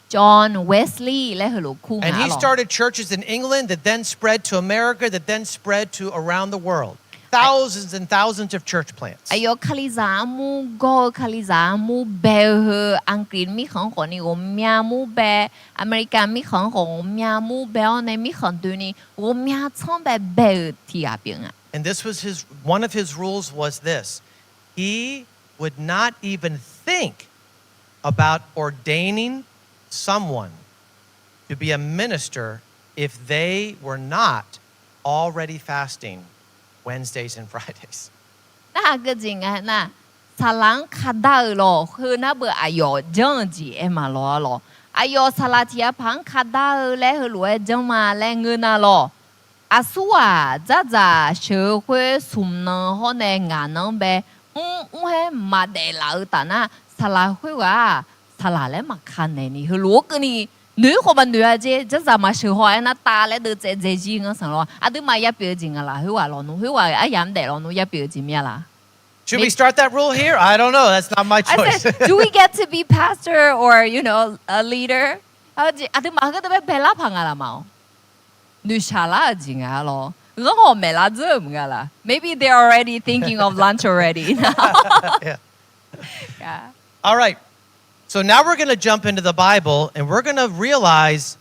John Wesley And he started churches in England that then spread to America, that then spread to around the world. thousands and thousands of church plants. อายุคาลิซามูก็คาลิซามูเบลอังกฤษมีของคนนี้我们มูเบอเมริกามีของของ我们มูเบลในมีของตัวนี้我们从แบบเบลที่อา边อ่ะ And this was one of his rules was this. He would not even think about ordaining someone to be a minister if they were not already fasting Wednesdays and Fridays. น่าก็จริงอ่ะนะสลังคาดาหรอคือน่าเบื่ออายุจังจีเอ็มาล้อหรออายุสลัดที่พังคาดาแล้วรวยจังมาแล้วเงินน่ะหรออาสัวจะ社会สม能可能งาน能呗ให้มาเดลาแต่น่ะสลัด会ว่าสลัดแล้วมาคันเนี่ยนี่คือรู้กันนี่女好嘛女啊，这怎么说话？那打来都这几个什么？啊，都嘛也表情啊啦，佢話咯，佢話啊飲得咯，也表情咩啦 Should we start that rule here? I don't know. That's not my I choice. said, do we get to be pastor or a leader? 啊，都嘛個都俾俾拉棚啊啦嘛，女下啦正啊咯，我沒啦做唔噶啦。Maybe they're already thinking of lunch already now. Yeah. All right. So now we're going to jump into the Bible and we're going to realize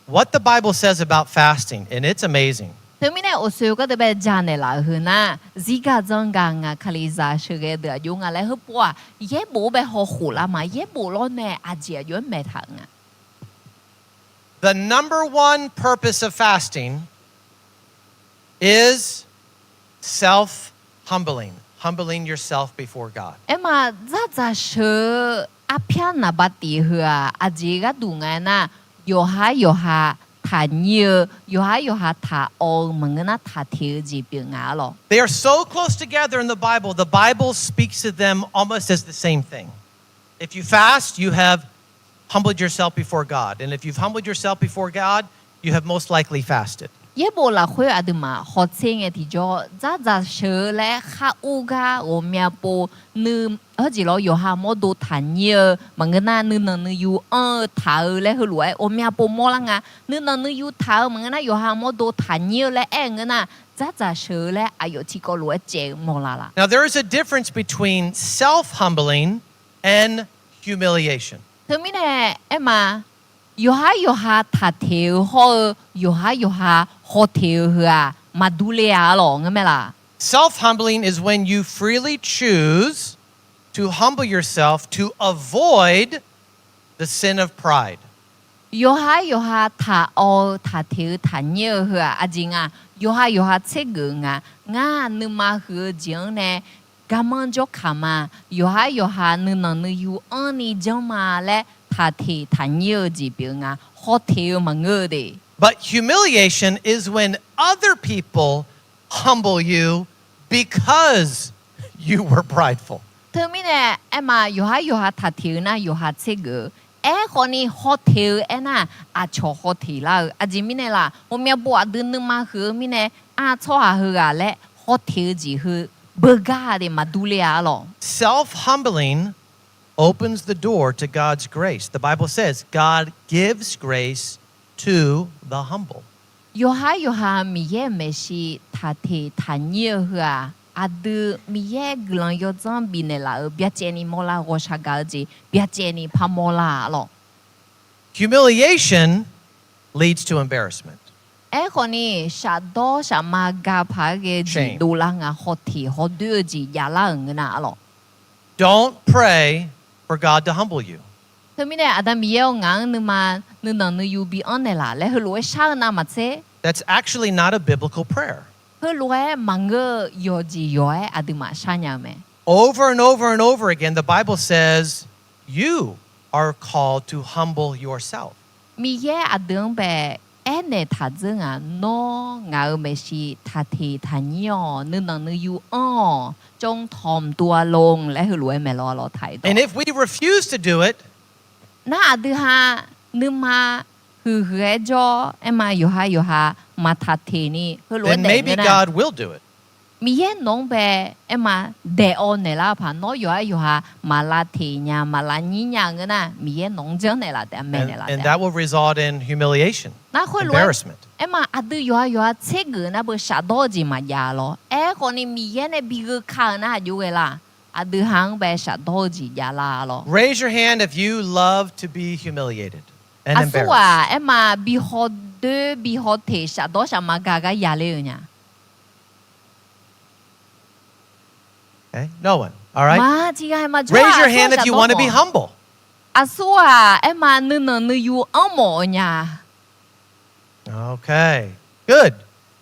what the Bible says about fasting. And it's amazing. 對面呢，我所個都俾講嘅啦，佢呢，自家種講啊，卡利莎說嘅對，用啊嚟去播啊，也冇俾好苦啦嘛，也冇咯呢，阿姐用咩糖啊？ The number one purpose of fasting is self-humbling, humbling yourself before God. 誒嘛，咋說阿片那把地去啊，阿姐個度嘅呢，有下他牛，有下他奧門嘅那他條子邊啊咯。 They are so close together in the Bible speaks to them almost as the same thing. If you fast, you have humbled yourself before God. And if you've humbled yourself before God, you have most likely fasted. 也冇啦，會阿啲嘛，學清嘅啲咗，咋說咧，下午個我面部你，好似咯，有下冇到彈嘢，問個那你有頭咧去來，我面部冇啦啊，你有頭，問個那有下冇到彈嘢咧，個那咋說咧，哎呦，這個來借冇啦。 Now, there is a difference between self-humbling and humiliation. 對面咧，嘛。有下他條好，有下好條去啊，嘛ดูแล咯，咁咩啦？ Self-humbling is when you freely choose to humble yourself to avoid the sin of pride. 有下他條他nhiều去啊，阿姐啊，有下這個啊，你嘛去講呢？咁樣就看嘛，有下你有你講嘛咧。 But humiliation is when other people humble you because you were prideful. 對面呢，嘛有下他條那有下這個，可能好條那錯好條啦，阿姐面呢啦，我們不話你嘛去面呢錯下去啊咧，好條子去不假的嘛ดู了咯。 Self-humbling opens the door to God's grace. The Bible says God gives grace to the humble. 有下咪嘢咪是他nhiều去啊，阿都咪嘢個人有裝備呢啦，別借你冇啦，我下個字別借你怕冇啦咯。 Humiliation leads to embarrassment. 可能下多下嘛夾排嘅字都啦啊，好貼好多字也啦嘅那咯。 Don't pray for God to humble you. 對面呢，阿當咪有硬你嘛，你有比安的啦，你去攞啥那麼啫？ That's actually not a biblical prayer. 去攞mange有字有阿啲嘛啥樣咩？ Over and over and over again, the Bible says you are called to humble yourself. 咪嘢阿當唄，呢他真啊，no，我咪是他nhiều，你有將同多ลง你去攞咪攞睇到。 And if we refuse to do it, 那阿啲下你嘛去咗，嘛有下嘛他นี่去攞 then maybe God will do it. mi ye nong be ema de o ne la pa no yo ha malati nya malani nya ngana mi ye nong jeng ne la de me ne la And that will result in humiliation, embarrassment. Emma adu yo che gu na bo sha do ji ma ya lo ko ni mi ye ne bi gu ka na ju we la adu hang be sha do ji ya la lo Raise your hand if you love to be humiliated and embarrassed. asua Emma bi ho de bi ho te sha do sha ma ga ya le nya Okay, no one. All right. ma ji ga ma Raise your hand if you want to be humble. asua Emma nu nu yu amo nya Okay, good.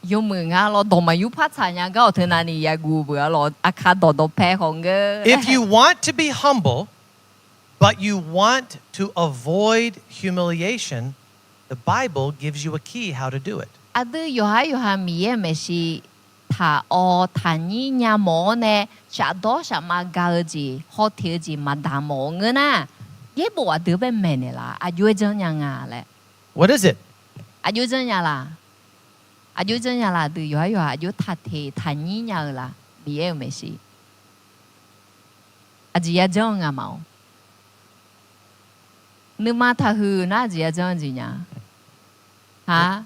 Yo mừng lo đồ mà yu phát sản nha cái thứ này ya gu bữa lo akha đồ đồ pe hong ge If you want to be humble, but you want to avoid humiliation, the Bible gives you a key how to do it. adu yo ha mi ye me si tha o tha ni nya mo ne sha do sha ma ga ji ho tie ji ma da mo nge na ye bo a de be me ne la a yu zhen nya nga le What is it? a yu zhen nya la a yu zhen nya la du yo a yu tha the tha ni nya la mi ye me si a ji ya zhen nga ma nu ma tha hu na ji ya zhen ji nya ha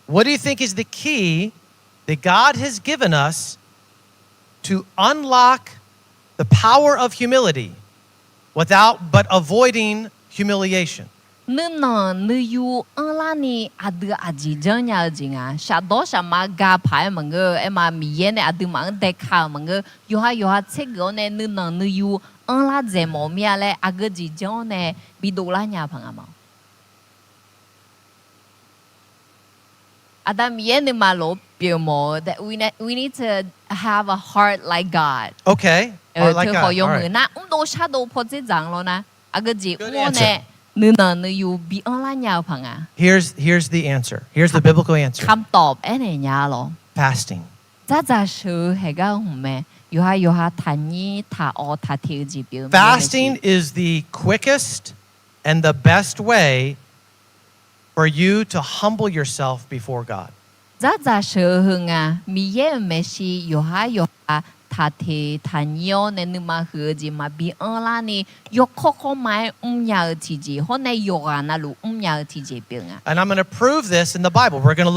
What do you think is the key that God has given us to unlock the power of humility but avoiding humiliation? Nữ nọ nữ yu la ni adu aji jeng nya jing a sha do sha ma ga pai meng ge ema mi ye ne adu mang de ka meng ge yo ha che go ne nữ nọ nữ yu la je mo mi a le a ge ji jong ne bi do la nya phang a ma Adam ye ne ma lo pi mo that we need to have a heart like God Okay. Or like to God. ho All yo right. na do sha do po je jang lo na a ge ji Good mo answer. ne nữ nọ nữ yu bi la nya phang a Here's the answer. Here's the biblical answer. คำตอบเนี่ยยาหรอ Fasting. จ้าจ้าชื่อให้ก็หุ่มแม่อยู่ฮะทันยี่ท่าออท่าเที่ยวจีบ Fasting is the quickest and the best way for you to humble yourself before God. จ้าจ้าชื่อหึงอ่ะมีเย่ไม่ใช่อยู่ฮะท่าเที่ยวทันยี่เนี่ยนึกมาหือจีมาบีล่านี่ยกข้อไม้ยาวทีจีเพราะในยกอ่ะนั่นลูยาวทีจีเป็นอ่ะ And I'm going to prove this in the Bible. We're going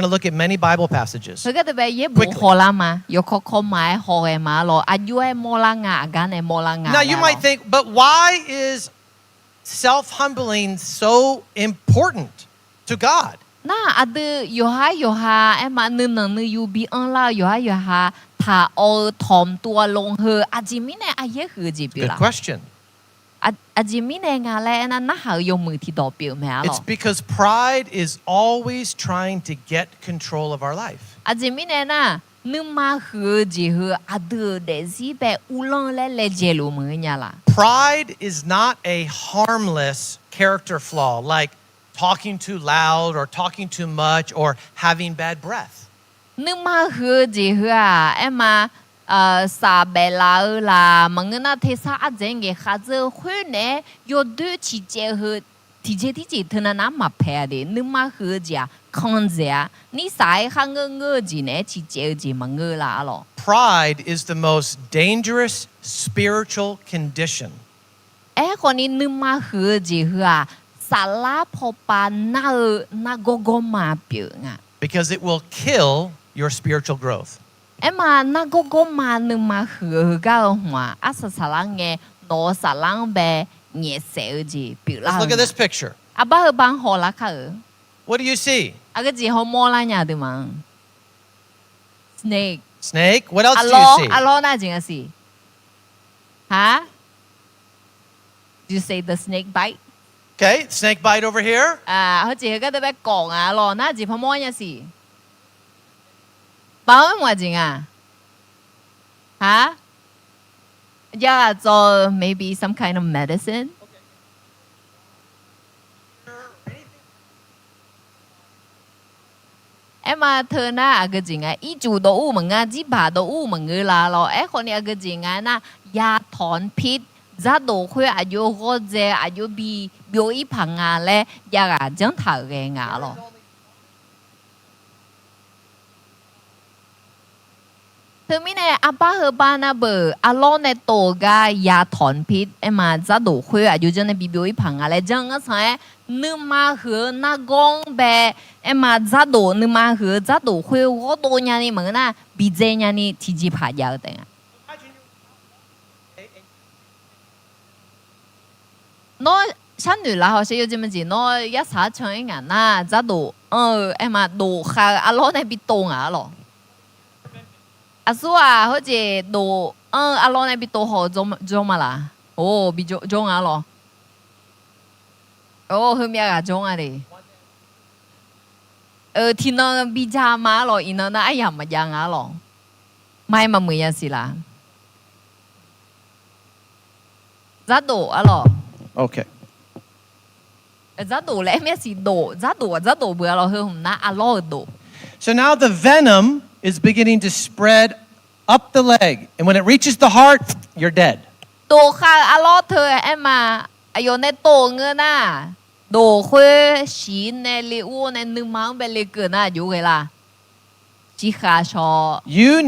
to look at many Bible passages. 佢ก็จะไปเย่บุคอลามายกข้อไม้หอยมาหรออายุไอ้โมลางากันไอ้โมลางา Now you might think, but why is self-humbling so important to God? น่าอดีอยู่ฮะไอ้มานึงอยู่บีล่าอยู่ฮะถ้าเอาถ่อมตัวลงเฮออาจิมิเนี่ยอาเยคือจีบิ Good ละ question. อาจิมิเนี่ยงาแล้วนั่นน่าหายมือที่ดอกเปียวแม่หรอ It's because pride is always trying to get control of our life. อาจิมิเนี่ยน่ะนึกมาคือจีเฮออดีเดซี่แบบอุลงและเลเจลูมือเนี่ยล่ะ Pride is not a harmless character flaw like talking too loud or talking too much or having bad breath. นึกมาคือจีเฮอไอ้มาซาเบลาล่ะมันก็น่าเทศะอาจจะเงี้ยข้าจะคุยเนี่ยยอดที่เจอที่เจเธอน่ะมาแพ้เดนึกมาคือจีคันเจียนี่สายข้างเงยจีเนี่ยที่เจอจีมันเงยละหรอ Pride is the most dangerous spiritual condition. คนนี้นึกมาคือจีเฮอสาระพอปานน่าโกมาเปียงอ่ะ Because it will kill your spiritual growth. มาน่าโกมานึกมาคือก็หัวอาสารังเงโนสารังเบเงี้ยเสียจีเปียละ Let's look at this picture. อาบ้าบางหัวละค่ะ What do you see? อาก็จีหัวมอละเนี่ยดูมั้ง snake Snake? What else อะ do ล้อ you see? อะล้อน่าจริงอะสิฮะ you say the snake bite Okay, snake bite over here. เขาจีก็จะไปกองอะล้อน่าจีพมอเนี่ยสิบ้าไม่จริงอะฮะ yeah so maybe some kind of medicine mà thơ na cái gì ngay ý chủ đồ u mà ngay chỉ bà đồ u mà người là lo con này cái gì ngay na ya thon pit giá đồ khuya à yo có dễ à yo bị biểu ý phẳng à lẽ ya à chẳng thở cái ngã lo thứ mi này apa heba na bờ alo này tổ ga ya thon pit em mà giá đồ khuya à dù cho nên bị biểu phẳng à lại chẳng có sai nữ ma hứa na gong bè em mà giá đồ nữ ma hứa giá đồ khuya có đồ nhà ni mà na bị dễ nhà ni thì chỉ phải giao tiền à nó sáng nữ là họ sẽ yêu gì nó一撒唱一眼啦giá đồ em mà đồ khác alo này bị tông à lo à số à, 好似đồ阿羅那邊đồ好做嘛啦？哦，被做啊咯？哦，後面啊做啊哩？天那被炸嘛咯？然後那哎呀咪樣啊咯？咪咪每樣事啦？咋đồ啊咯Okay. 咋đồ咧？咩事đồ？咋đồ不要咯？佢唔拿阿羅đồ。So now the venom is beginning to spread up the leg. And when it reaches the heart, you're dead. đồ khác阿羅thôi em mà ayo này đồ ngơ na đồ khuê xí này li u này nương mang bên li cửa na dù cái là chỉ khá cho You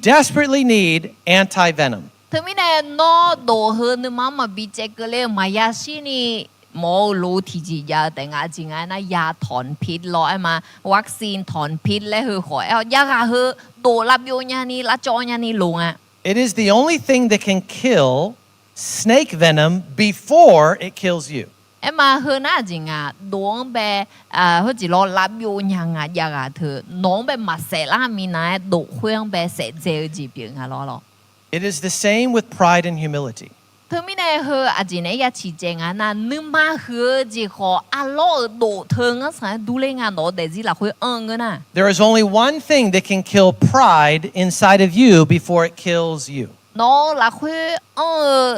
desperately need anti-venom. thứ mi này nó đồ hơn nương mang mà bị chết cái lên mà ya xí ni mô lô thì chỉ ya tiếng à chỉ ngay na ya thon pit lo em mà vaccine thon pit lấy hơi khỏi ya cả hơi đồ là biểu nhà ni là cho nhà ni luôn à. It is the only thing that can kill snake venom before it kills you. Em mà hơn á gì à đuông bé hơi chỉ lo lắp vô nhà à ya cả thứ nón bé mà sẽ làm mi này đồ khuyên bé sẽ dễ gì biển à lo. It is the same with pride and humility. Thứ mi này hơi à gì này ya chỉ chèn à na nương mà hơi gì khó à lo đồ thường á sai đủ lên à nó để gì là khuyên cái na. There is only one thing that can kill pride inside of you before it kills you. Nó là khuyên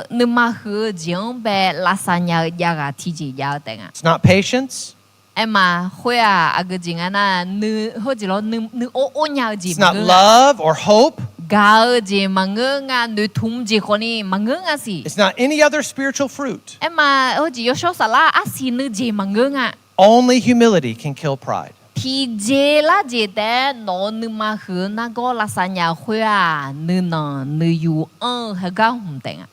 nương mà hơi giếng bé là sang nhà ya cả thì chỉ ya tiếng à. It's not patience. Em mà khuyên à cái gì na nương hơi chỉ lo nương ô nhà gì. It's not love or hope. Gạo gì mà ngơ ngà nữ thùng gì khó ni mà ngơ ngà gì. It's not any other spiritual fruit. Em mà chỉ có số sala á xí nữ gì mà ngơ ngà. Only humility can kill pride. Thì dễ là dễ té nó nữ mà hứa na có là sa nhà khuya nữ nọ nữ yu hay gạo hùng tên à.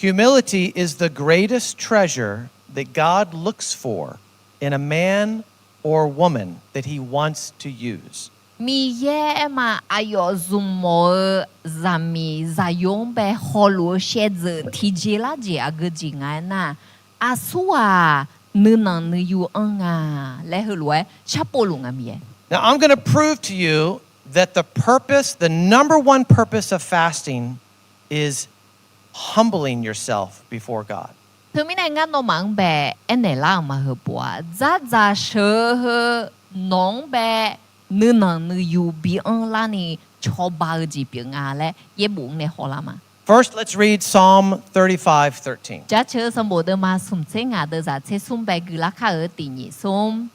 Humility is the greatest treasure that God looks for in a man or woman that he wants to use. Mi ye em mà ayo zoom mò zami zayong bé hồ lúa xe dở thì dễ là dễ à cái gì ngay na. À su à nữ nọ nữ yu à lẽ hứa lúa chắp bồ luôn à mi. Now I'm going to prove to you that the number one purpose of fasting is humbling yourself before God. Thứ mi này ngăn nó mang bé em này là mà hứa bùa za sơ hơ nong bé nữ nọ nữ yu bị la ni cho ba gì biển à lẽ ye buông này họ làm à. First, let's read Psalm 35:13. Cha chớ sum bộ đơn mà sum chế ngà đơn giả chế sum bé gửi lá khá ở tỉ nhị sum.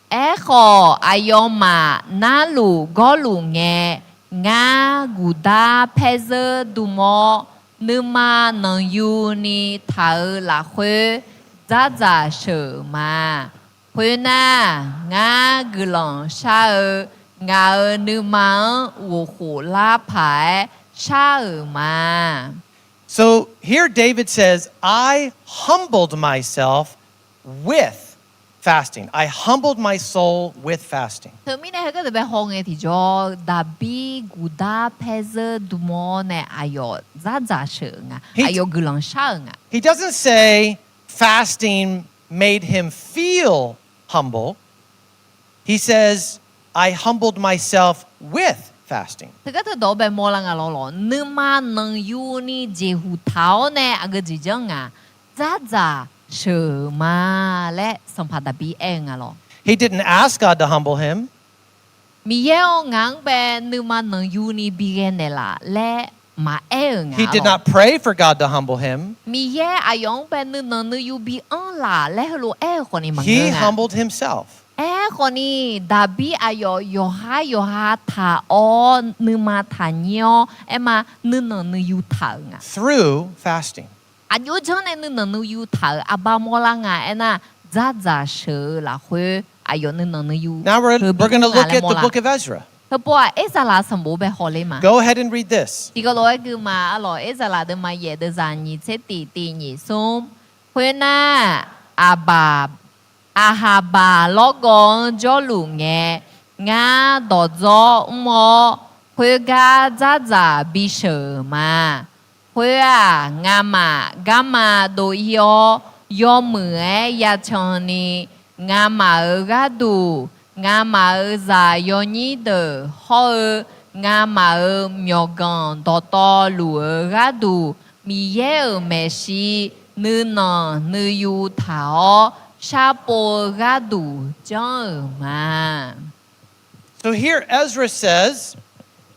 Echo ayoma na lu go lu nghe nga guda peze dumo numa nang yu ni thao là khuê za sở mà khuê na nga gửi lòng sa ở nga ở numa wo khổ la phải sa ở mà. So here David says, I humbled myself with fasting. I humbled my soul with fasting. Thứ mi này cái bé hong ấy thì cho Dabi guda peze dumo này ayo za sở nga ayo gulang sa nga. He doesn't say fasting made him feel humble. He says, I humbled myself with fasting. Thực cái thứ đó bé mua là ngà lo nương mà nương yu ni dễ hù tháo nè à cái gì chứ ngà za sở mà lẽ sắm phát Dabi ngà lo. He didn't ask God to humble him. Mi yeo ngang bé nương mà nương yu ni bi gen nè là lẽ mà ngà. He did not pray for God to humble him. Mi ye ayong bé nương yu bi là lẽ lo khó ni mà He ngà. humbled himself. Còn ni Dabi ayo yo ha tha o numa tha nyo ema nunu yu tha nga Through fasting. ayo jone nunu yu tha abamola nga ena za she la hue ayo nunu yu. Now we're going to look at the book of Ezra. เขาบอกว่าเอซาลาสมบูรณ์แบบฮอลเลยมา Go ahead and read this. ที่ก็ร้อยคือมาอร่อยเอซาลาเดมาเย่เดจานีเซตีตีนีซุมเพื่อน่าอาบาอาฮาบาลอกงจอลุงเงงาดอจอมอเพื่อกาจ้าจ้าบิเชมาเพื่องามากามาโดยยอมือยาชนีงามากาดูงามาซายอนีเดฮองามามีกันดอตอลูกาดูมีเยเมชีนึนนึยูทาวชาโปกาดูจังมา So here Ezra says,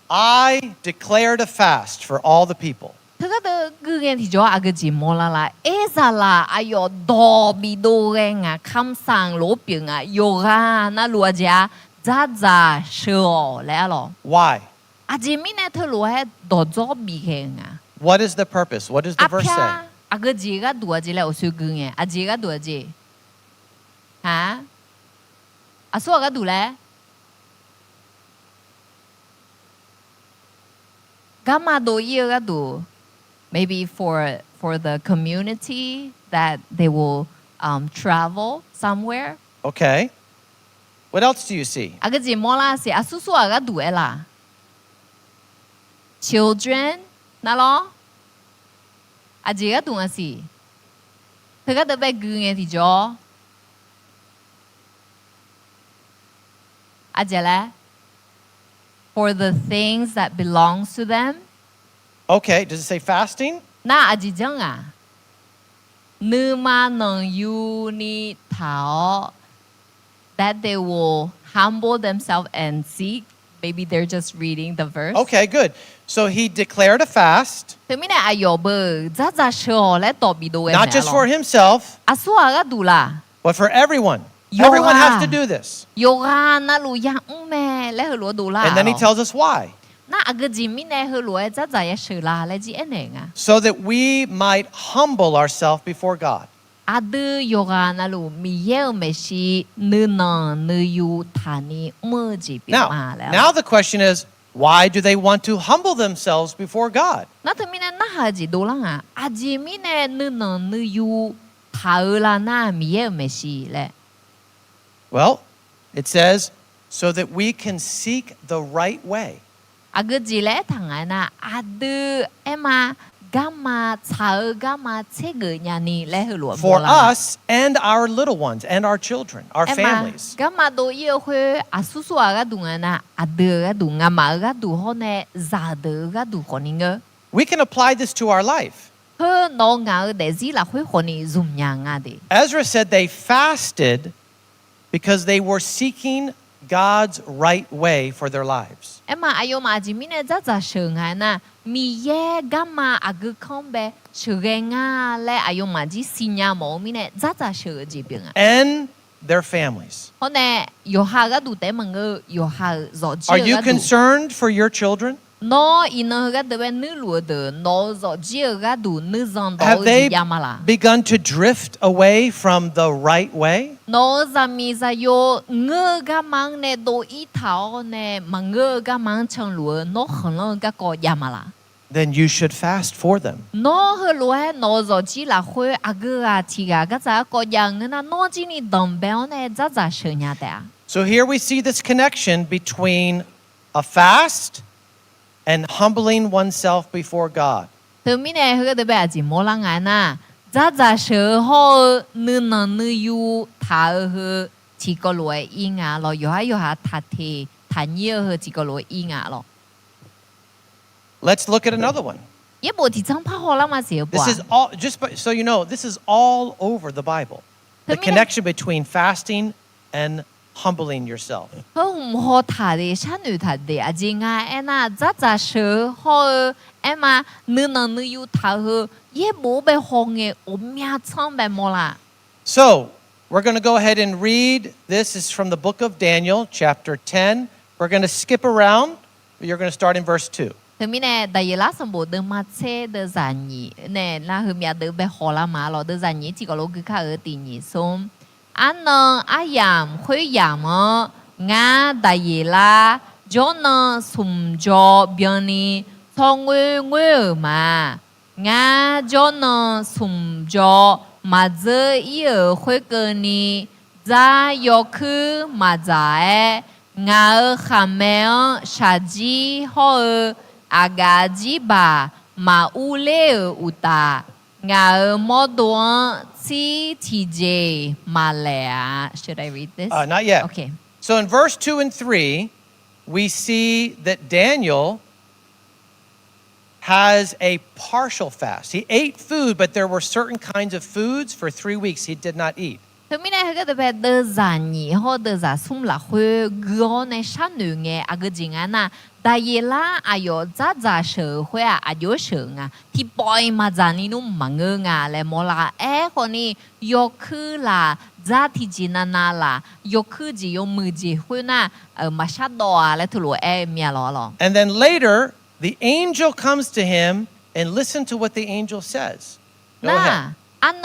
I declared a fast for all the people. 他个的个人提着阿个节目啦，哎啥啦，哎哟，多比多人啊，看上路边啊，有啊，那罗家咋咋说来了？ Why? 阿姐妹呢，他罗还多做比人啊。 What is the purpose? What does the 阿 verse 偏 say? 阿个姐个多姐来我说个人，阿姐个多姐，啊？阿说个多嘞？干嘛多一个多？ Maybe for the community that they will travel somewhere. Okay. What else do you see? 阿个节目啦是阿叔叔阿个读的啦。Children， 那咯，阿姐个读的是，他个特别古嘅提咗，阿姐咧 ，for the things that belongs to them. Okay. Does it say fasting? 那阿姐讲啊，你嘛能有你讨 that they will humble themselves and seek. Maybe they're just reading the verse. Okay, good. So he declared a fast, 对面呢，阿有不，咋咋说来躲避多 not just for himself, 阿说阿个读啦， but for everyone. Yo Everyone ah. has to do this. 有啊，那路呀，咩来和罗读啦。 And then he tells us why. 那阿个前面呢和罗咋咋也说啦，来几年啊？ So that we might humble ourselves before God. 阿的有啊，那路米耶没是你能你有他呢么子表 Now, 嘛了。 now the question is, why do they want to humble themselves before God? 那他们呢那还是多人啊？阿前面呢你能你有他啦那米耶没是嘞？ Well, it says, so that we can seek the right way. 阿个字嘞堂啊那阿的哎嘛。干嘛查干嘛这个人呢来和罗 For us and our little ones and our children, our families. 干嘛都要会啊叔叔啊个读啊那啊的个读啊嘛个读好呢咋的个读好呢个 We can apply this to our life. 和老啊的是啦会好呢怎样啊的 Ezra said they fasted because they were seeking God's right way for their lives. 哎嘛哎呦嘛前面呢咋咋生啊那米耶干嘛啊个康呗学个啊嘞哎呦嘛只新呀毛咪呢咋咋学这边啊 And their families. 好呢有下个读得么个有下做 Are 这 you 个读 concerned for your children? nó ina ga de ben lu de no zo ji ga du nu zon do Have they ji ya mala begun to drift away from the right way? no za mi za yo nge ga mang ne do i thao ne mang nge ga mang chang lu no khon lo ga ko ya mala Then you should fast for them. no he lu he no zo ji la hui a ge a ti ga ga za ko yang na no ji ni dong be ne za za she nya da So here we see this connection between a fast and humbling oneself before God. từ mi ne he de ba ji mo la ngai na za za she ho nu na nu yu tha he chỉ có lối ý ngã lo yo ha tha the tha nhiều he chỉ có lối ý ngã lo Let's look at another one. ye bo ti chang pha ho la ma se bo This is all so you know, this is all over the Bible. The connection between fasting and humbling yourself. hum ho tha de sha nu tha de a ji nga e na za za she ho e ma nu na nu yu tha he ye bo be ho nge o mya chang be mo la So, we're going to go ahead and read. This is from the book of Daniel, chapter 10. We're going to skip around. You're going to start in verse 2. từ mi ne da ye la sam bo de ma che de za ni ne la he mya de be ho la ma lo de za ni chỉ có lo cứ kha ở ti ni som an no a yam khoi yam nga da ye la cho nó sum cho biến ni thong ngư mà ngã cho nó sum cho mà giờ yêu khơi cơ ni Zaeshawq mà giải ngã khamel shaji ho agaji ba mà ule uta ngã modon CTJ malaya. Should I read this? Not yet. Okay. So in verse 2 and 3, we see that Daniel has a partial fast. He ate food, but there were certain kinds of foods for 3 weeks he did not eat. Thế mình này cái về đơn giản nhỉ, họ đơn giản xung là hơi gõ này sáng nữ nghe à cái gì à đại là ayo za za sở hơi ayo sở thì boy mà giản đi nung mà ngơ lại mua là con này yo cứ là za thì gì là yo cứ gì yo mười gì hơi mà sát đỏ lại thua mía lo. And then later, the angel comes to him and listen to what the angel says. Go ahead. Anh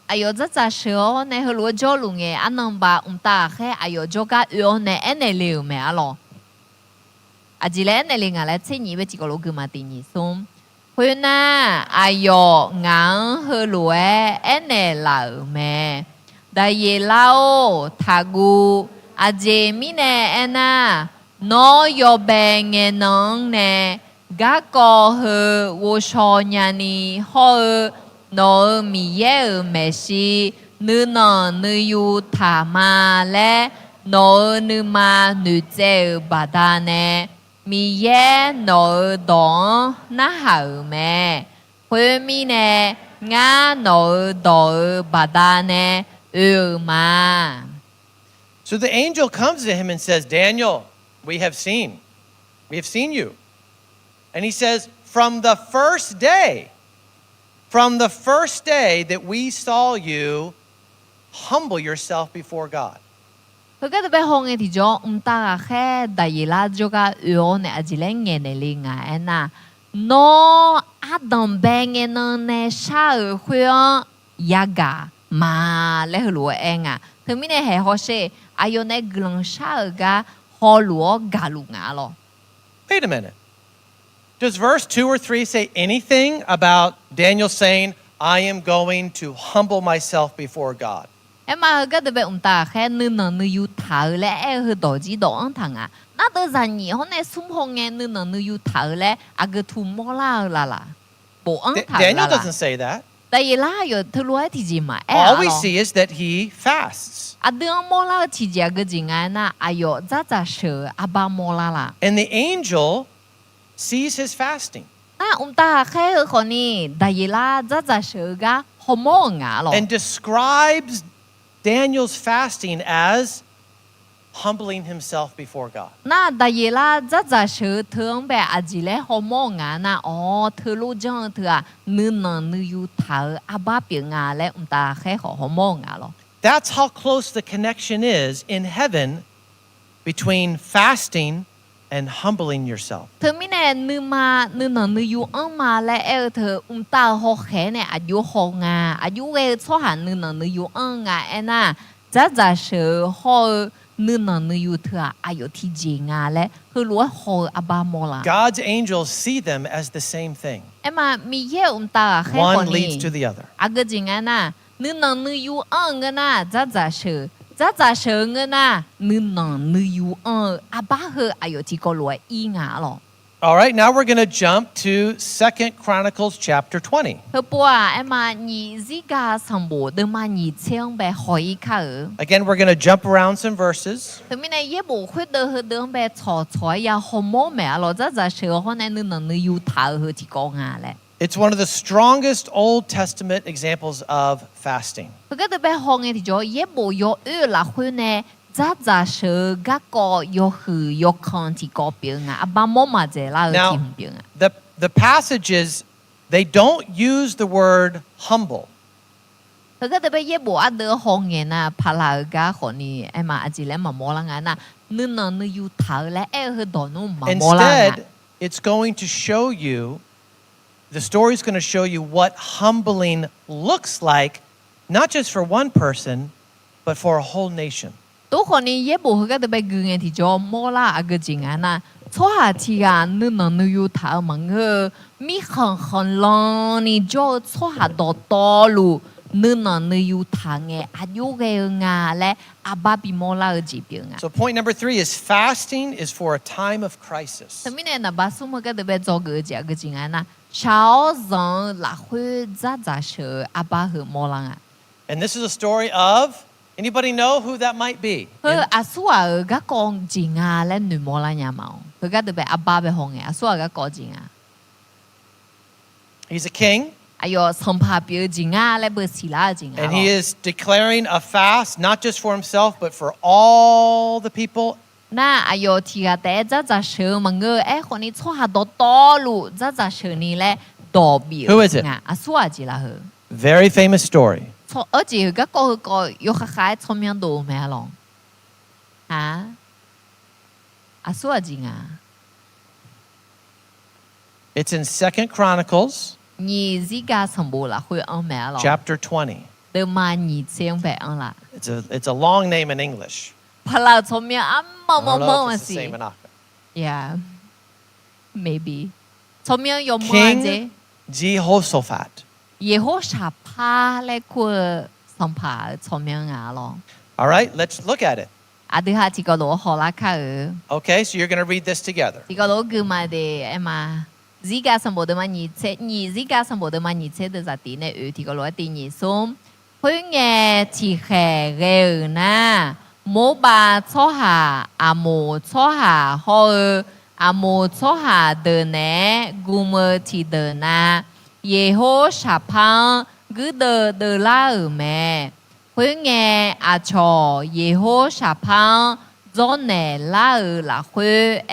ayo za za sở này hơi lúa cho luôn nghe anh ba ta khi ayo cho cái yêu này anh này liều mẹ lo. Chỉ là này liền là chơi nhị với chỉ có lúa mà tiền nhị xong. Hồi na ayo ngang hơi lúa anh này là mẹ. Đại lao thagu aje mine anh nó yo bè nghe nong nè ghaq hơi wo cho nhà ni hơi nó Maeq-eu nữ nó nữ yu thà mà lẽ nó nữ mà nữ chế bà đà nè Maeq nó đón ná hậu mẹ hồi mi nè ngã nó đón bà đà nè mà. So the angel comes to him and says, Daniel, we have seen you. And he says, from the first day that we saw you, humble yourself before God. Cái bé hông thì cho ta khe đại là cho cái yêu này chỉ là nghe này liền à nó Adam bé nghe nó này sao khuyên yaga mà lấy lúa à thì mình này họ sẽ ayo này gần sao ga họ lúa gà lúa lo. Wait a minute. Does verse 2 or 3 say anything about Daniel saying, I am going to humble myself before God? Em mà cái bé ta khe nương yu thở lẽ hơi đổi gì đó thằng à nó đơn giản nhỉ hôm nay sum hông nghe nương yu thở lẽ à cái thu mò là bộ ăn thở Daniel doesn't say that. Tại là yo thứ lúa thì gì mà All we see is that he fasts. à đương mò la thì gì cái gì na ayo za za sợ ba mò la. And the angel sees his fasting ta khe con ni đại là za za sợ ga homo lo. and describes Daniel's fasting as humbling himself before God. Na đại là za za sợ thương bé à chỉ là homo na thứ lu chân thứ à nương yu thở ba biển lẽ ta khe homo lo. That's how close the connection is in heaven between fasting and humbling yourself. Thứ mình này nương yu mà lẽ thứ ta ho khé này yu ho yu cái số hàng nương yu na za za sợ ho nương yu thứ ayo thì gì lẽ hư lúa ho ba mò la. God's angels see them as the same thing. Em mà mi ye ta khé One con leads ni to the other. cái gì na nương yu na za za sợ na nương yu ba hư ayo thì có lúa y lo. All right, now we're going to jump to 2 Chronicles chapter 20. Hơ bùa em mà nhị gì cả sầm bồ đừng mà nhị chiang bé hỏi cả ở. Again, we're going to jump around some verses. Thì mình này yết bồ khuyết đỡ đừng bé chọ ya homo mẹ lo za za sợ ho này nương yu thảo hơ thì có lẽ. It's one of the strongest Old Testament examples of fasting. Cái đứa bé ho nghe thì cho yết bồ yo là khuyết này za za sợ ghaq có yo hư yo con thì có biểu ba mô mà dễ là thì không biểu The passages, they don't use the word humble. Cái đứa bé yết bồ đỡ ho nghe pa la ghaq ho ni em mà chỉ là mà mô la nương yu thảo lẽ hơ đồ nó mà mô la. Instead, it's going to show you, the story is going to show you what humbling looks like, not just for one person, but for a whole nation. 都可能也不会个特别个人提着莫啦啊个情啊那错下去啊，你能有他们个米很冷，你就错下多路，你能有他个啊有个啊嘞啊巴比莫啦个疾病啊。So point number 3 is fasting is for a time of crisis. 什么呢？那把什么个特别做个这个情啊那小人拉会咋说啊巴和莫啦啊。And this is a story of, anybody know who that might be? 阿苏啊个讲情啊嘞女莫啦呀嘛，佢个特别阿巴别红嘅，阿苏啊个讲情啊。He's a king. 哎呦，神怕表情啊嘞不是啦情啊。And he is declaring a fast, not just for himself, but for all the people. 那哎呦，提个第咋说嘛个？哎，可能错下多路，咋说你嘞？多表。Who is it? 阿苏啊，知啦呵。Very famous story. 錯，而且佢個要下下聰明到咩咯？啊？阿蘇阿靜啊？ It's in 2 Chronicles, 你而家全部啦，會安咩咯？ chapter 20. 都嘛你先別安啦。It's a long name in English. 拍啦聰明啊，I don't know 冇 if 啊 it's the 是 same or not. ，Yeah，maybe。聰明有冇 King 啫？ Jehoshaphat. 耶和沙怕咧佢神怕聰明啊咯。 All right, let's look at it. 阿啲下次個攞學啦卡爾。 Okay, so you're going to read this together. 這個老哥嘛的，哎嘛，自家什麼的嘛，你自家什麼的嘛，你切的在地內，這個老弟你說，佢嘅切係嘅呢，冇把錯下，阿冇錯下好，阿冇錯下的呢，古麼切的呢，耶和沙旁，佢的拉爾咩？佢嘅阿錯耶和沙旁。做呢拉爾拉會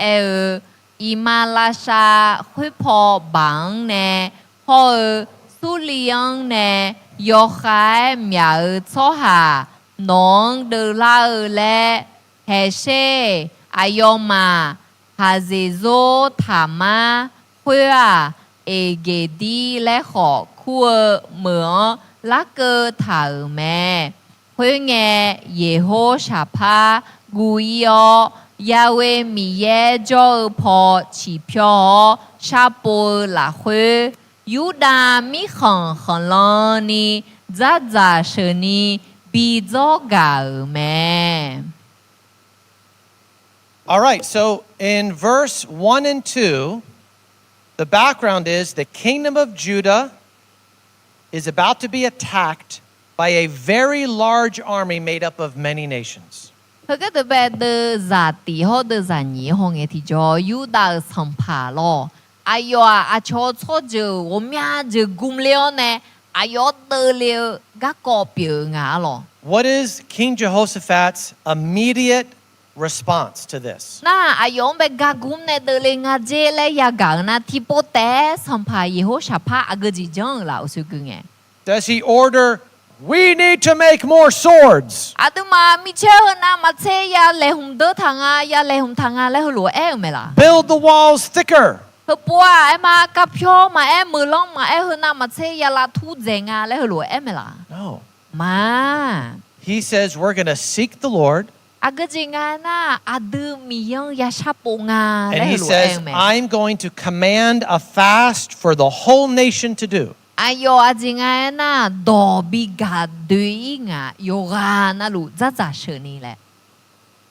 伊馬拉沙會破棒呢，或蘇利昂呢，要喺苗錯下，農的拉爾咧，係些阿要嘛，係是做他媽會啊，會嘅啲咧學庫門那個他咩，會嘅耶和沙帕。故意哦，因為米耶就破起票，下波拉會，有的米很冷呢，咋說呢？比較高咩？ All right, so in verse 1 and 2, the background is the kingdom of Judah is about to be attacked by a very large army made up of many nations. 佢個特別的za地或者za尼行嘅地就有得神怕咯。哎呦啊，阿錯就我咩就估了呢？哎呦得了，個表牙咯。What is King Jehoshaphat's immediate response to this? 那哎呦，被個估呢得了牙姐咧也講那提波帶神怕以後啥怕阿個就講啦，我說句嘅。 Does he order, we need to make more swords? Aduma michel na matse ya lehum de thanga ya lehum thanga le hulu e me la. Build the walls thicker. Hupua e ma kapyo ma e mulong ma e huna matse ya la thu zenga le hulu e me la. No. Ma. He says we're going to seek the Lord. Aga zinga na adu miyang ya shapunga le And he hulu says, e me. I'm going to command a fast for the whole nation to do. Ayo azinga na do biga dui nga yoga na lu za sheni le.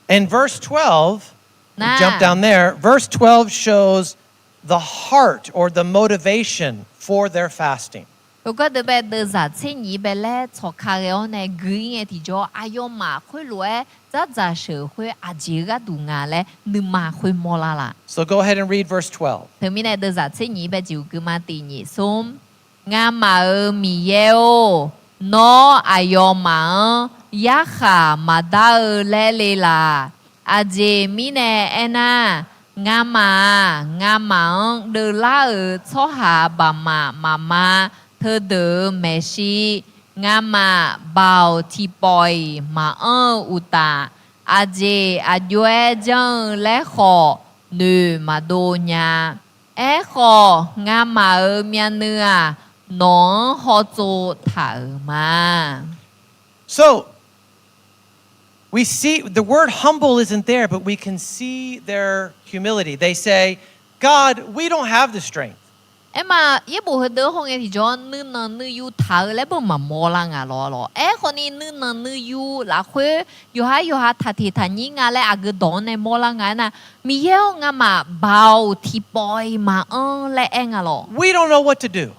In verse 12, Nah. jump down there, verse 12 shows the heart or the motivation for their fasting. 如果特別的在千二百咧，坐卡嘅我呢，佢嘅提咗阿ယော嘛，佢攞在社會阿姐個度牙咧，你嘛會冇啦啦。So go ahead and read verse 12. 後面呢，的在千二百就佢嘛第二送，亞馬爾米耶哦，攞阿ယော嘛，一下嘛打爾咧嚟啦，阿姐咪呢，安娜。亞馬的拉爾坐下爸媽媽媽。Thơ đỡ mẹ si ngã mà bảo thì bòi mà uta à dê à duê dân lẽ khó nữ mà đồ nhà é khó ngã mà ở miền nữa nó họ cho thở mà. So we see the word humble isn't there, but we can see their humility. They say, God, we don't have the strength. Emma, ye bo de hong e ti jo nu na nu yu ta le bo ma mo la nga lo. E ho ni nu na nu yu la khwe yo ha ta ti ta ni nga le a ge don ne mo la nga na mi ye nga ma bao ti boy ma le e nga lo. We don't know what to do.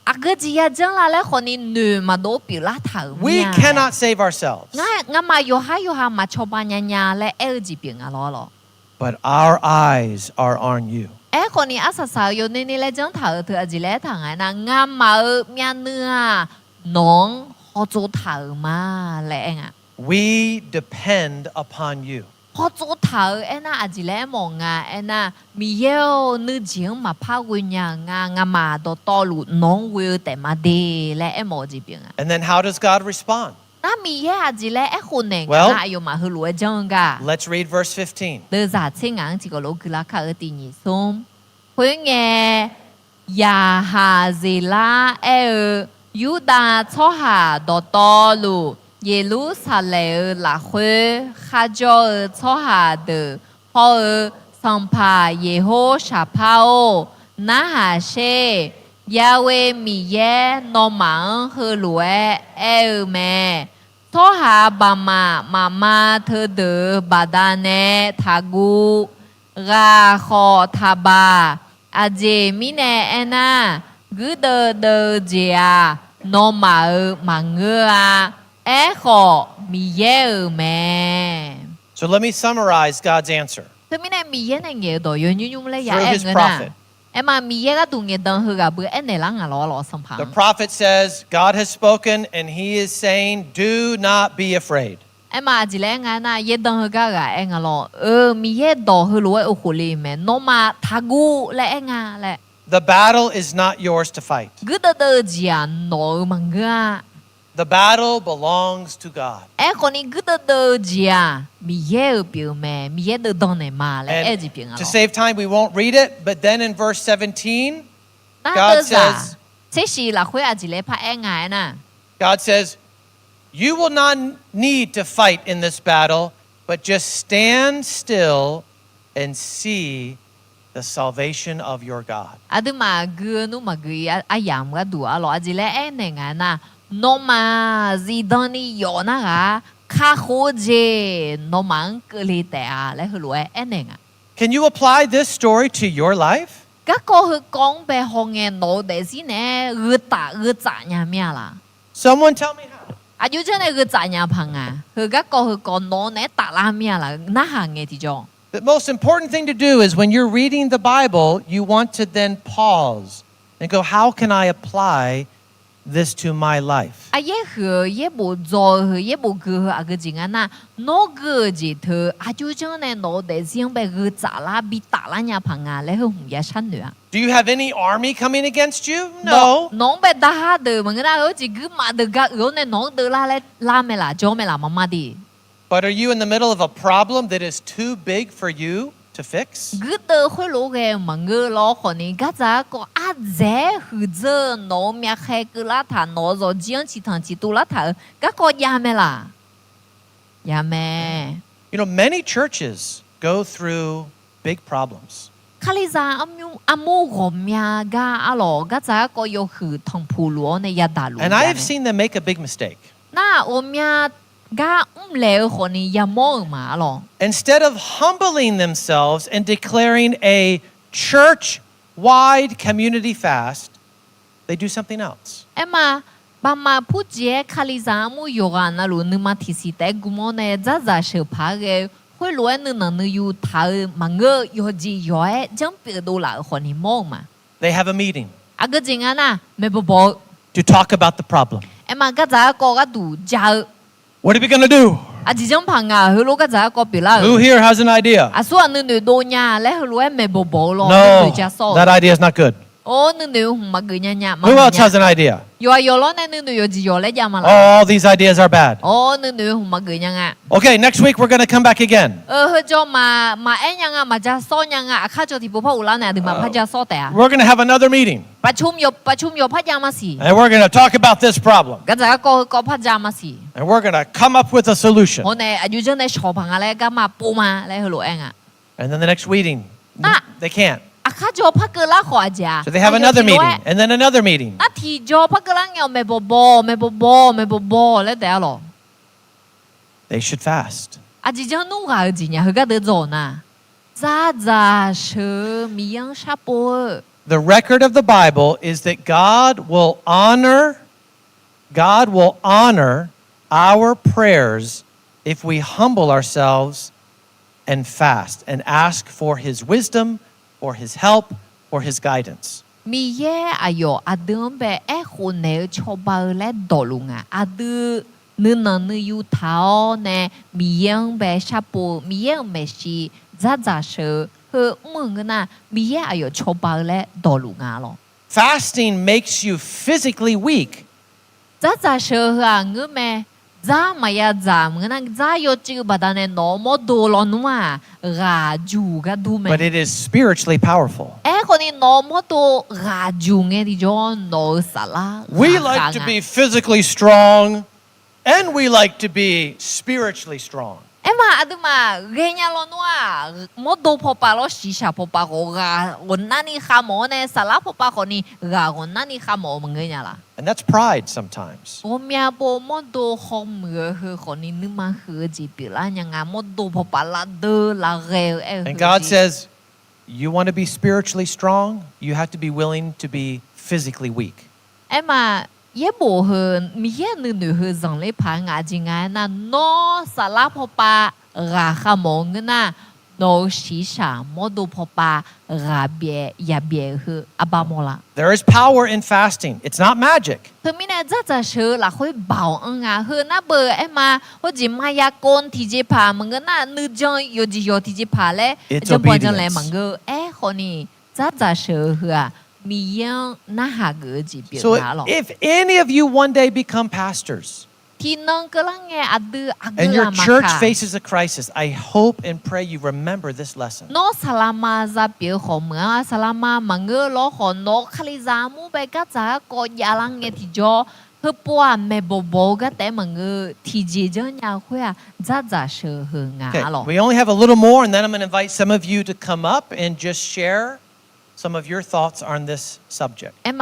A ge ji ya jang la le ho ni nu ma do pi la ta. We cannot save ourselves. Nga ma yo ha ma cho ba nya le e ji pi nga lo. But our eyes are on you. E ko ni asa sa yo ni le jang ta tu a ji le ta nga nga ma mya nua nong ho zo ta ma le nga. We depend upon you. Ho zo ta e na a ji le mo nga e na mi ye nu jing ma pa gu nya nga ma do to lu nong wi te ma de le e mo ji pi nga. And then how does God respond? Na mi ye a ji le e khu ne Well, nga yo ma hu lu e jang ga. Let's read verse 15. De za ching ang ji go lo gu la ka e ti ni som. Hui nge ya ha zi la e yu da cho ha do to lu ye lu sa le la hui ha jo cho ha de ho sang pa ye ho sha pa o na ha she ya we mi ye no mang hu lu e me cho ha ba ma the de ba da ne tha gu ga kho tha ba a je mi ne ena gu de jia no ma ngơ e kho mi ye me. So let me summarize God's answer. Thế mi ne mi ye ne nge do yo nyu le ya Through e his ngơ prophet. na. Em ma mi ye ga du nge dang hu ga bu e ne la nga lo sam phang. The prophet says, God has spoken, and he is saying, do not be afraid. Em ma ji le nga na ye dang hu ga e nga lo. Mi ye do hu lo e khu li me no ma tha gu le e nga le. The battle is not yours to fight. Gu de jia no ma ngơ. The battle belongs to God. E ko ni gu de jia mi ye piu me mi ye de don ne ma le e ji pi nga To lo. save time, we won't read it, but then in verse 17, Na God de za. says- Che shi la hui a ji le pa e nga na. God says, you will not need to fight in this battle, but just stand still and see the salvation of your God. Adu ma gu nu ma gu a yam ga du a lo a ji le e ne nga na. No ma zi don ni yo na ga kha ho je no mang ke li te a le hu lo e ne nga. Can you apply this story to your life? Ka ko hu kong be ho nge no de si ne gu za nya mia la. Someone tell me how. A ju je ne gu za nya phang a. Hu ga ko hu ko no ne ta la mia la na ha nge ti jo. The most important thing to do is when you're reading the Bible, you want to then pause and go, how can I apply this to my life? A ye hu ye bo zo hu ye bo gu a ge jing a na no gu ji thu a ju je ne no de jing be gu za la bi ta la nya phang a le hu ya shan nu a. Do you have any army coming against you? No. Nong be da ha de ma na ho ji gu ma de ga yo ne no de la le la me la jo me la ma ma di. But are you in the middle of a problem that is too big for you to fix? Gu de hui lo ge ma nge lo ho ni ga za ko a ze hu ze no mya khe gu la tha no zo jiang chi thang chi tu la tha ga ko ya me la. Ya me. You know, many churches go through big problems. Khaliza amu gomya ga alo ga za ko yo hu thong pu lo ne ya da lu. And I have seen them make a big mistake. Na omya ga le ho ni ya mo ma lo. Instead of humbling themselves and declaring a church-wide community fast, they do something else. Emma ba ma pu je Khaliza mu yo ga na lu ni ma thi si te gu mo ne za she pa ge hui lo ne na yu ta ma nge yo ji yo e jang pe do la ho ni mo ma. They have a meeting A ge jing ana me bo to talk about the problem. Emma ga za ko ga du ja What are we going to do? a ji jang phang a hu lo ga za ko pi la. Who here has an idea? A so an nu do nya le hu lo me bo lo No, nu ja so. that idea is not good. Oh, nunu maganya. Who else has an idea? Oh, all these ideas are bad. Oh, nunu maganya. Okay, next week we're going to come back again. We're going to have another meeting. And we're going to talk about this problem. And we're going to come up with a solution. And then the next meeting, they can't. So they have another meeting, and then another meeting. They should fast. The record of the Bible is that God will honor our prayers if we humble ourselves and fast and ask for His wisdom, for His help, for His guidance. Fasting makes you physically weak. But it is spiritually powerful. We like to be physically strong, and we like to be spiritually strong. And that's pride sometimes. And God says, you want to be spiritually strong, you have to be willing to be physically weak. There is power in fasting. It's not magic. It's obedience. So if any of you one day become pastors, and your church faces a crisis, I hope and pray you remember this lesson. Okay, we only have a little more, and then I'm going to invite some of you to come up and just share some of your thoughts on this subject. Point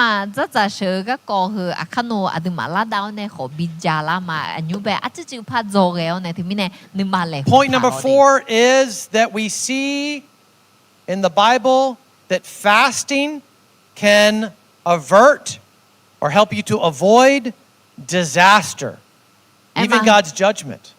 number 4 is that we see in the Bible that fasting can avert or help you to avoid disaster, even God's judgment.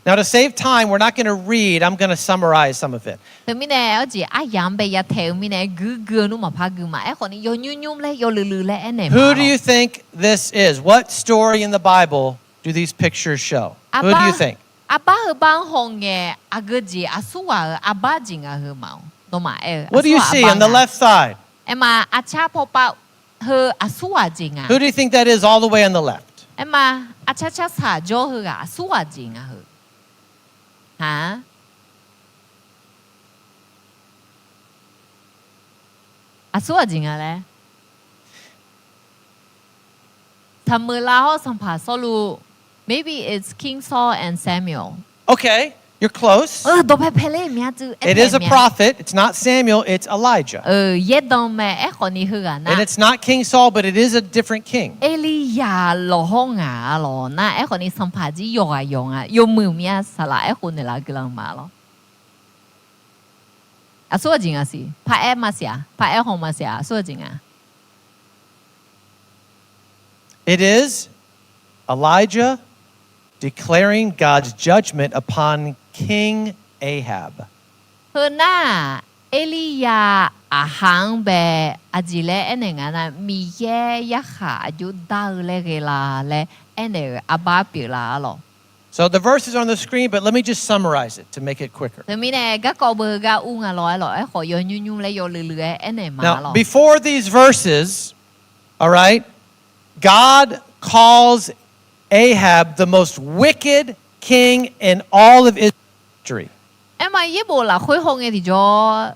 Now, to save time, we're not going to read. I'm going to summarize some of it. Who do you think this is? What story in the Bible do these pictures show? Who do you think? What do you see on the left side? Who do you think that is all the way on the left? Maybe it's King Saul and Samuel. Okay, you're close. It is a prophet. It's not Samuel, it's Elijah. And it's not King Saul, but it is a different king. It is Elijah declaring God's judgment upon King Ahab. anh này à ba biểu là lo So the verse is on the screen, but let me just summarize it to make it quicker. thì mình này các câu bờ ga u ngà lo lo họ yo nhu nhu lấy yo lư lư anh này mà Now, lo before these verses, all right, God calls Ahab the most wicked king in all of Israel history. em mà ye bộ là khối hông thì cho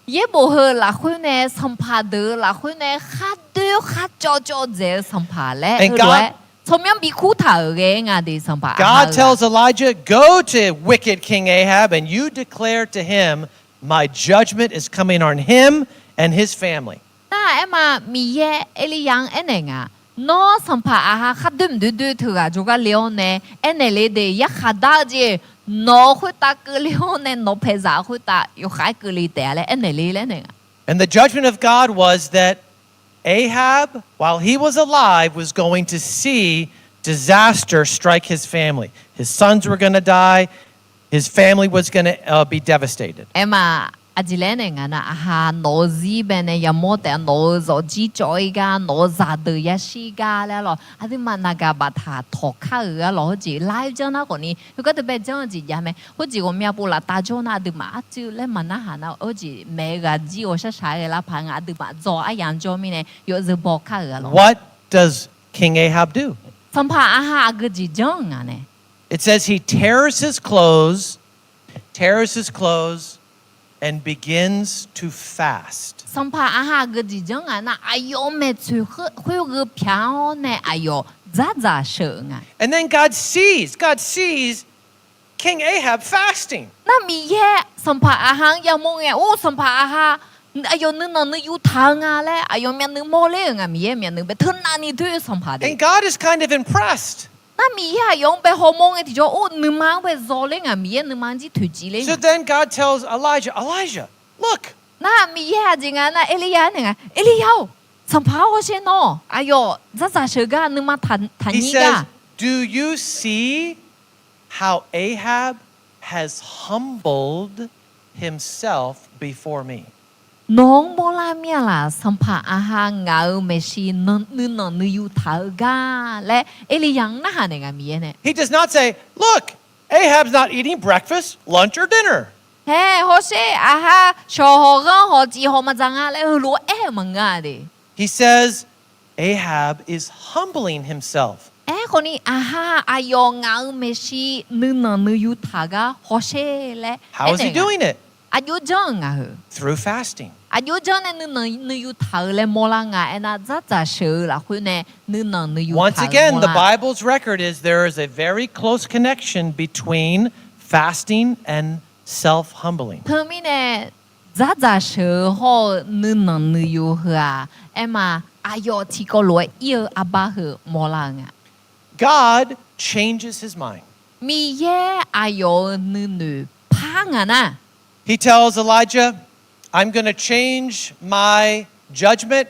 ye bộ hơn là khối này sắm phá đỡ là khối này khát đỡ khát cho dễ sắm phá lẽ And God- Trong bị khu thở ghê ngà đi sắm phá God tells Elijah, go to wicked King Ahab and you declare to him, my judgment is coming on him and his family. ta em mà mi ye Eliang anh này ngà nó sắm phá ha khát đâm đư thử à chúng ta liêu nè anh này lấy để ya khát đa gì nó khối ta cứ liêu nè nó phải giả khối ta yêu khai cứ li tè lẽ anh này li lẽ nè And the judgment of God was that Ahab, while he was alive, was going to see disaster strike his family. His sons were going to die. His family was going to be devastated. em mà lẽ này ngà na ha nó gì bên này ya mốt để nó rồi chỉ choi ga nó giả đời ya si ga lẽ lo mà na ga bà thà thọ khá ở lo chỉ live cho nó còn đi có thể bên cho chỉ ya mẹ có chỉ có mẹ bố là ta cho nó mà chứ lẽ mà na hà nó ở chỉ mẹ ga chỉ ở sát sai là phang mà cho ai ăn cho mình này có giờ bỏ khá ở lo What does King Ahab do? xong phá ha cái gì chẳng à nè It says he tears his clothes, and begins to fast. xong phá ha cái gì chẳng à na ayo mẹ chú khơi cái piao nè ayo za sợ ngà And then God sees King Ahab fasting. na mi ye sampa ahang ya mo nge o sampa aha ayo nu yu thang a le ayo mya nu mo le nga mi ye mya nu be thun na ni thu sampa de And God is kind of impressed. na mi ya yong be ho mo nge ti jo o nu ma be zo le nga mi ye nu ma ji thu ji le So then God tells Elijah, look, na mi ye ji nga na Elia ne nga Elia sampa ho she no ayo za she ga nu ma tan he ni says, ga do you see how Ahab has humbled himself before me? nong bo la mia la sampa aha ngau me shi nu yu thao ga le Eliang na ha ne nga mi ye ne He does not say, look, Ahab's not eating breakfast, lunch, or dinner. Hey, ho she aha sho ho ga ho ji ho ma jang a le lu e ma nga de He says, Ahab is humbling himself. ko ni aha ayo ngau me shi nu yu tha ga ho she le How is he doing it? ayo jang a hu Through fasting. ayo jang ne nu yu tha le mo la nga na za she la hu ne nu yu Once again, the Bible's record is there is a very close connection between fasting and self-humbling. thơ mi ne za she ho nu yu hu a ema ayo ti ko lo ye aba hu mo la nga God changes his mind. mi ye ayo nu pa nga na He tells Elijah, I'm going to change my judgment.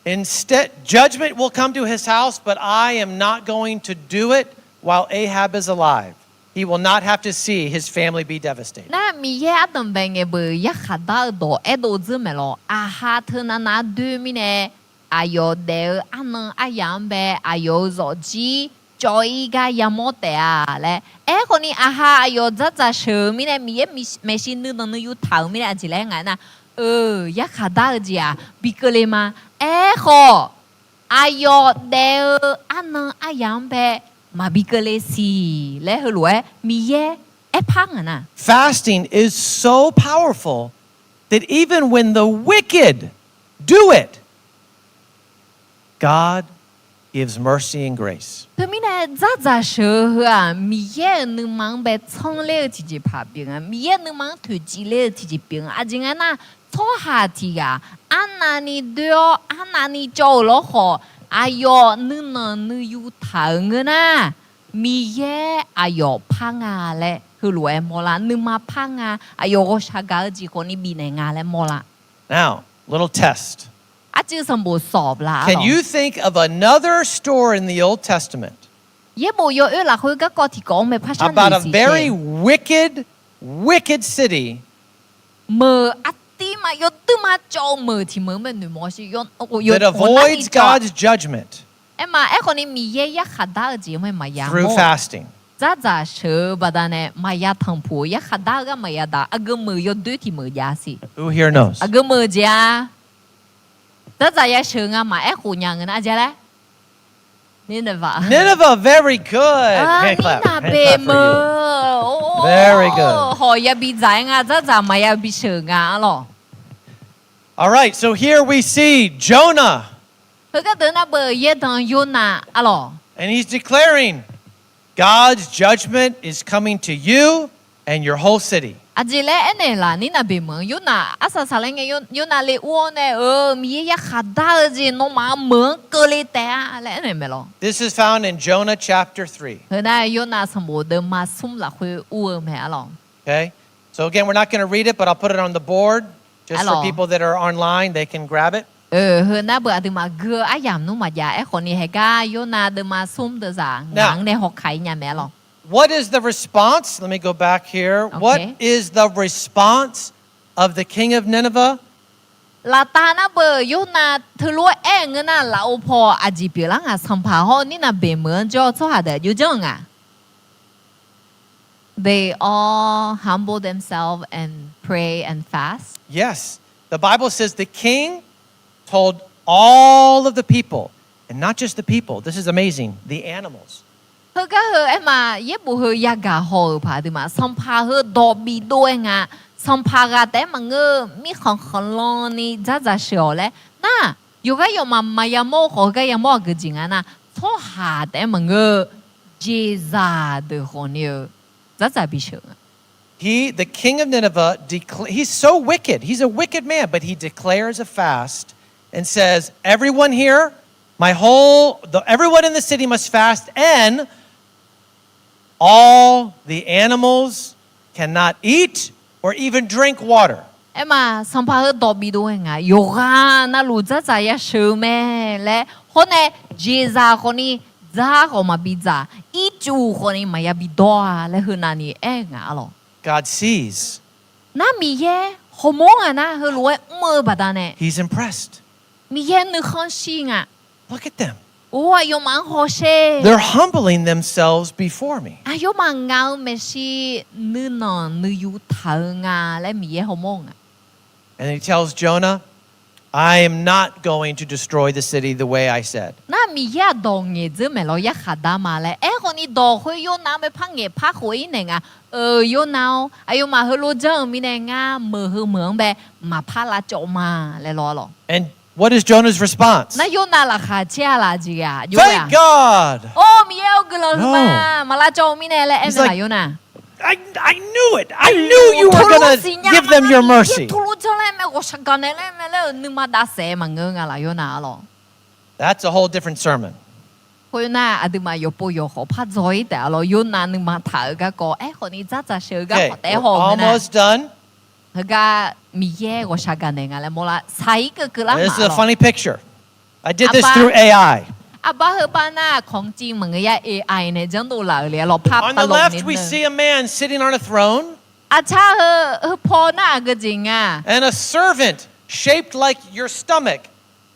Instead, judgment will come to his house, but I am not going to do it while Ahab is alive. He will not have to see his family be devastated. na mi ye adam bang e bu ya khada do e do zu me lo a ha thna na du mi ne ayo de an ayam be ayo zo ji joy ga yamote a le e ko ni a ha ayo za she mi ne mi ye me shin nu yu thau mi ne ji le nga na ya khada ji a bi ke le ma e ko ayo de an ayam be ma bi ke le si le hu lo mi ye e phang na Fasting is so powerful that even when the wicked do it, God gives mercy and grace. Thế mình này za sơ à, mi ye nu mang be chong le ti ji pa bing à, mi ye nu mang tu ji le ti ji bing à, jing à na cho ha ti à, an na ni cho lo ho, ayo nu yu thang na, mi ye ayo pang à le, hu lo em mola nu ma pang à, ayo go sha ga ji ko ni bi ne nga le mola. Now, little test. À chứ sam bo sop la. Can you think of another story in the Old Testament Ye bo yo e la hu ga ko ti ko me pa shan about a very wicked city mờ ati mà yo tu mà cho mờ thì mờ mình mo si yo that avoids God's judgment? em mà em còn đi mì ye ya khada gì mà ya through mo fasting. za za sơ bà đàn này mà ya thằng phụ ya khada cái mà ya da agam mưa yo đôi thì mưa ya si Who here knows? agam mưa ya za za ya sơ nga mà em khu nhà người na giờ đấy Nineveh Nineveh, very good. Hand clap. Hand clap for you. Very good. Họ ya bị giải nga za za mà ya bị sơ nga lo All right, so here we see Jonah, cái đứa na bờ ye thằng Yona alo and he's declaring God's judgment is coming to you and your whole city. Aji le ene la ni na be mo Yona asa sa le nge Yona le uo ne mi ya khada ji no ma mo cơ le ta le ene me lo This is found in Jonah chapter 3. he na Yona sa mo de ma sum la hui uo me alo Okay? So again, we're not going to read it, but I'll put it on the board just for Alo. people that are online, they can grab it. he na bữa de ma gơ a yam no ma ya e khoni he ga Yona de ma sum de za ngang ne ho khai nya me lo What is the response? Let me go back here. What Okay. is the response of the king of Nineveh? la ta na bờ Yona thu lo e nge na la o po aji pi la nga sam pa ho ni na be mo jo cho ha de yu jong a They all humble themselves and pray and fast. Yes. The Bible says the king told all of the people, and not just the people, this is amazing, the animals. Hơ ga hơ em mà ye bu hơ ya ga ho pa di ma sam pa hơ do bi do nga sam pa ga te ma ngơ mi khon khon lo ni za za shio le na yo ga yo ma ya mo ho ga ya mo ge jing na cho ha te ma ngơ je za de ho ni za za bi shio The king of Nineveh, he's so wicked. He's a wicked man, but he declares a fast and says, everyone here, everyone in the city must fast, and all the animals cannot eat or even drink water. em mà sam pa hơ do bi do nga yo ga na lu za za ya shio me le ho ne je za ho ni za ho ma bi za I chu ho ni ma ya bi do le hơ na ni e nga lo God sees. na mi ye ho mo nga na hơ lo mơ ba da ne He's impressed. mi ye nu khon shi nga Look at them. o yo mang ho she They're humbling themselves before me. a yo mang ngao me shi nu no nu yu tha nga le mi ye ho mo nga And he tells Jonah, I am not going to destroy the city the way I said. na mi ye do nge ze me lo ya khada ma le e ho ni do ho yo na me phang nge pha khoi ne nga yo nao ayo ma hơ lo je mi ne nga mơ hơ mường be ma pha la cho ma le lo And what is Jonah's response? na yo na la kha chia la ji ya yo Thank ya God. oh mi ye ge lo No. ma la cho mi ne le em He's like, la yo na I knew it. I knew you were going to give them your mercy. That's a whole different sermon. Okay, we're almost done. This is a funny picture. I did this through AI. On the left, we see a man sitting on a throne and a servant shaped like your stomach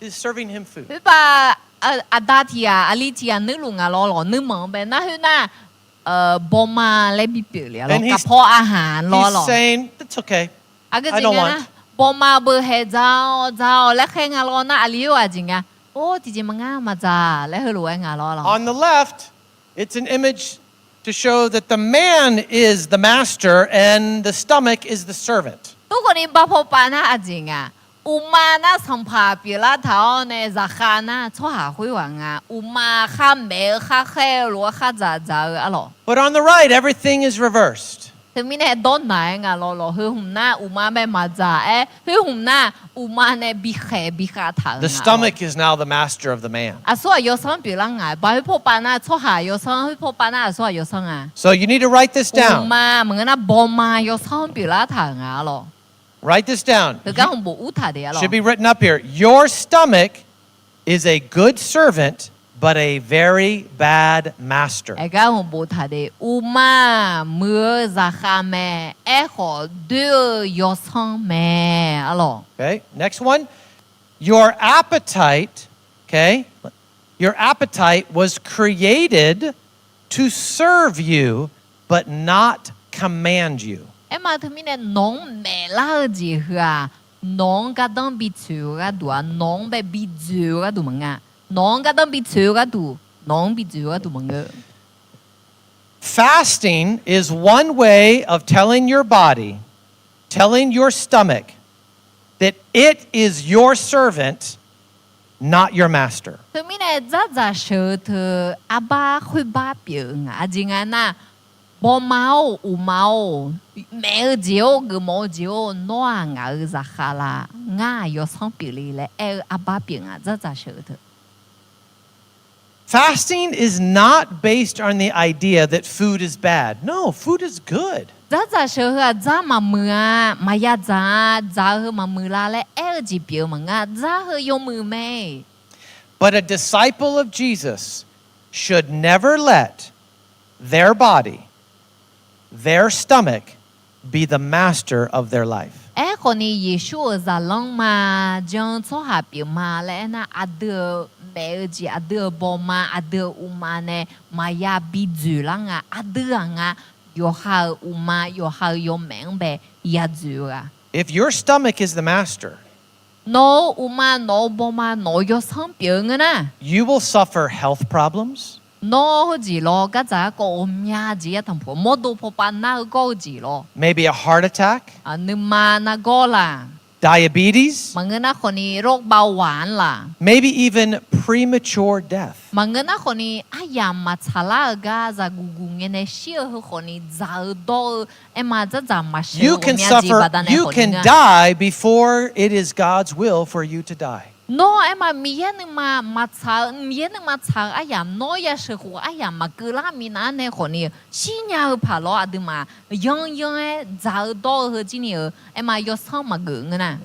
is serving him food. And he's saying, it's okay. I don't want. On the left, it's an image to show that the man is the master and the stomach is the servant. But on the right, everything is reversed. The stomach is now the master of the man. So you need to write this down. Write this down. Should be written up here. Your stomach is a good servant, but a very bad master. Okay, next one. Your appetite, okay? your appetite was created to serve you, but not command you. em mà thứ mình nong mẹ la gì hả nong cái đông bị chịu cái đồ nong bị chịu cái đồ mà ngà nong cái đông bị chịu cái đồ nong bị chịu cái đồ mà ngà. Fasting is one way of telling your body, telling your stomach, that it is your servant, not your master. Thứ mình rất sợ thứ ba khơi ba biểu ngà gì ngà na bò máu u máu mẹ chiếu cái máu chiếu nó ngà ra khá là ngà yêu sang biểu lệ ba biểu ngà rất sợ thứ. Fasting is not based on the idea that food is bad. No, food is good. Rất sợ hả giá mà ya giá hả mà mưa la lệ chỉ biểu mà ngà giá hả yêu mưa mẹ. But a disciple of Jesus should never let their body, their stomach, be the master of their life. Còn Giêsu ra lòng mà chẳng cho hạ biểu mà lẽ na đưa mẹ gì đưa bò mà đưa uma nè mà ya bị dữ lăng đưa ngà yo ha uma yo ha yo mèn bè ya dữ à. If your stomach is the master, no uma no bò mà no yo sang biểu ngà na. You will suffer health problems. No gì lo cái giá có nhà gì thằng phụ mua đồ phụ bán na có gì lo. Maybe a heart attack. Nhưng mà na có là. Diabetes. Mà người na có ni rốt bao hàn là. Maybe even premature death. Mà người na có ni ayam mà chala ga za gugu nghe ne xia hư có ni za do em mà rất za mà xia. You can suffer. You can die before it is God's will for you to die. No em mà miễn mà chả ayam no ya sự của ayam mà cứ la mi na ne có ni xí nhà phá lo adu mà yong za do hư chỉ ni em mà yo sang mà gửng na.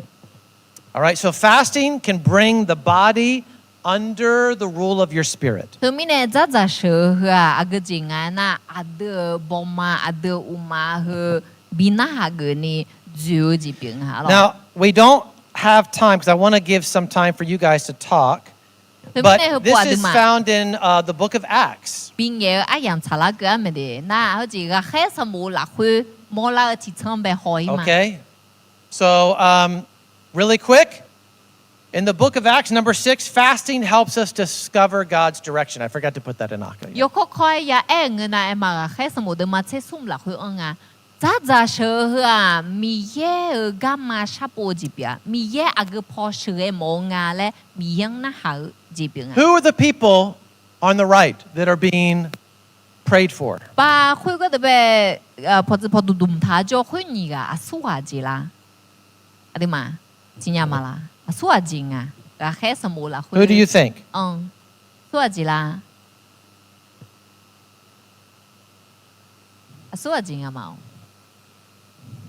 All right, so fasting can bring the body under the rule of your spirit. Thứ mình rất là sợ hả cái gì ngay na adu boma adu uma hư bina ha gửng ni dữ gì biển hả lo. Now we don't have time because I want to give some time for you guys to talk. But this is found in the book of Acts. Okay. So really quick, in the book of Acts, number 6, fasting helps us discover God's direction. I forgot to put that in Aka. Rất sợ hả mi ye gamma shapo jibia mi ye agpo shure mo nga le mi yang na hao jibia. Who are the people on the right that are being prayed for? Ba khui có be po dum tha jo khui ni ga asua ji la. Adi ma jinya ma la asua ji nga ga khe samu la khui. Who do you think? Asua ji la. Asua ji nga mao.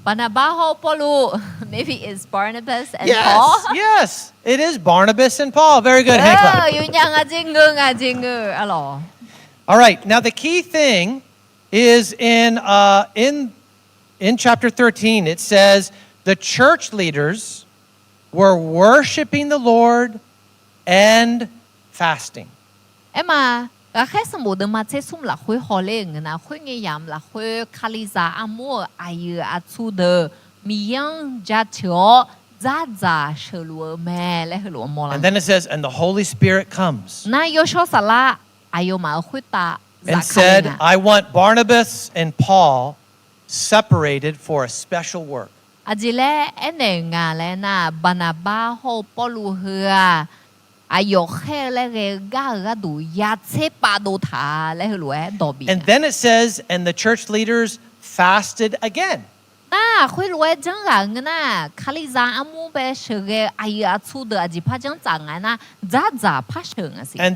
Maybe it's Barnabas and Paul. Yes, it is Barnabas and Paul. Very good. Hand clap. All right. Now the key thing is in chapter 13. It says the church leaders were worshiping the Lord and fasting. Emma. Cái sớm một đêm mà chơi sum là khơi hồ lên, na khơi nghe yam là khơi khaliza amor ai atu de miang jatio zaza shlua me le hlo mo la. And then it says, and the Holy Spirit comes. Na yo sho sala ayo ma khơi ta. And said, I want Barnabas and Paul separated for a special work. Ajile ene nga le na Barnabas ho Paulu hua. And then it says, and the church leaders fasted again. And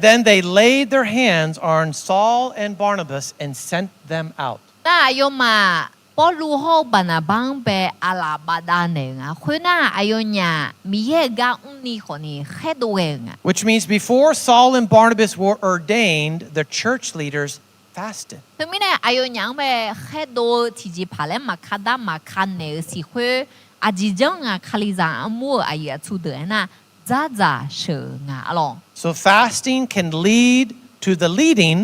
then they laid their hands on Saul and Barnabas and sent them out. Which means before Saul and Barnabas were ordained, the church leaders fasted. So fasting can lead to the leading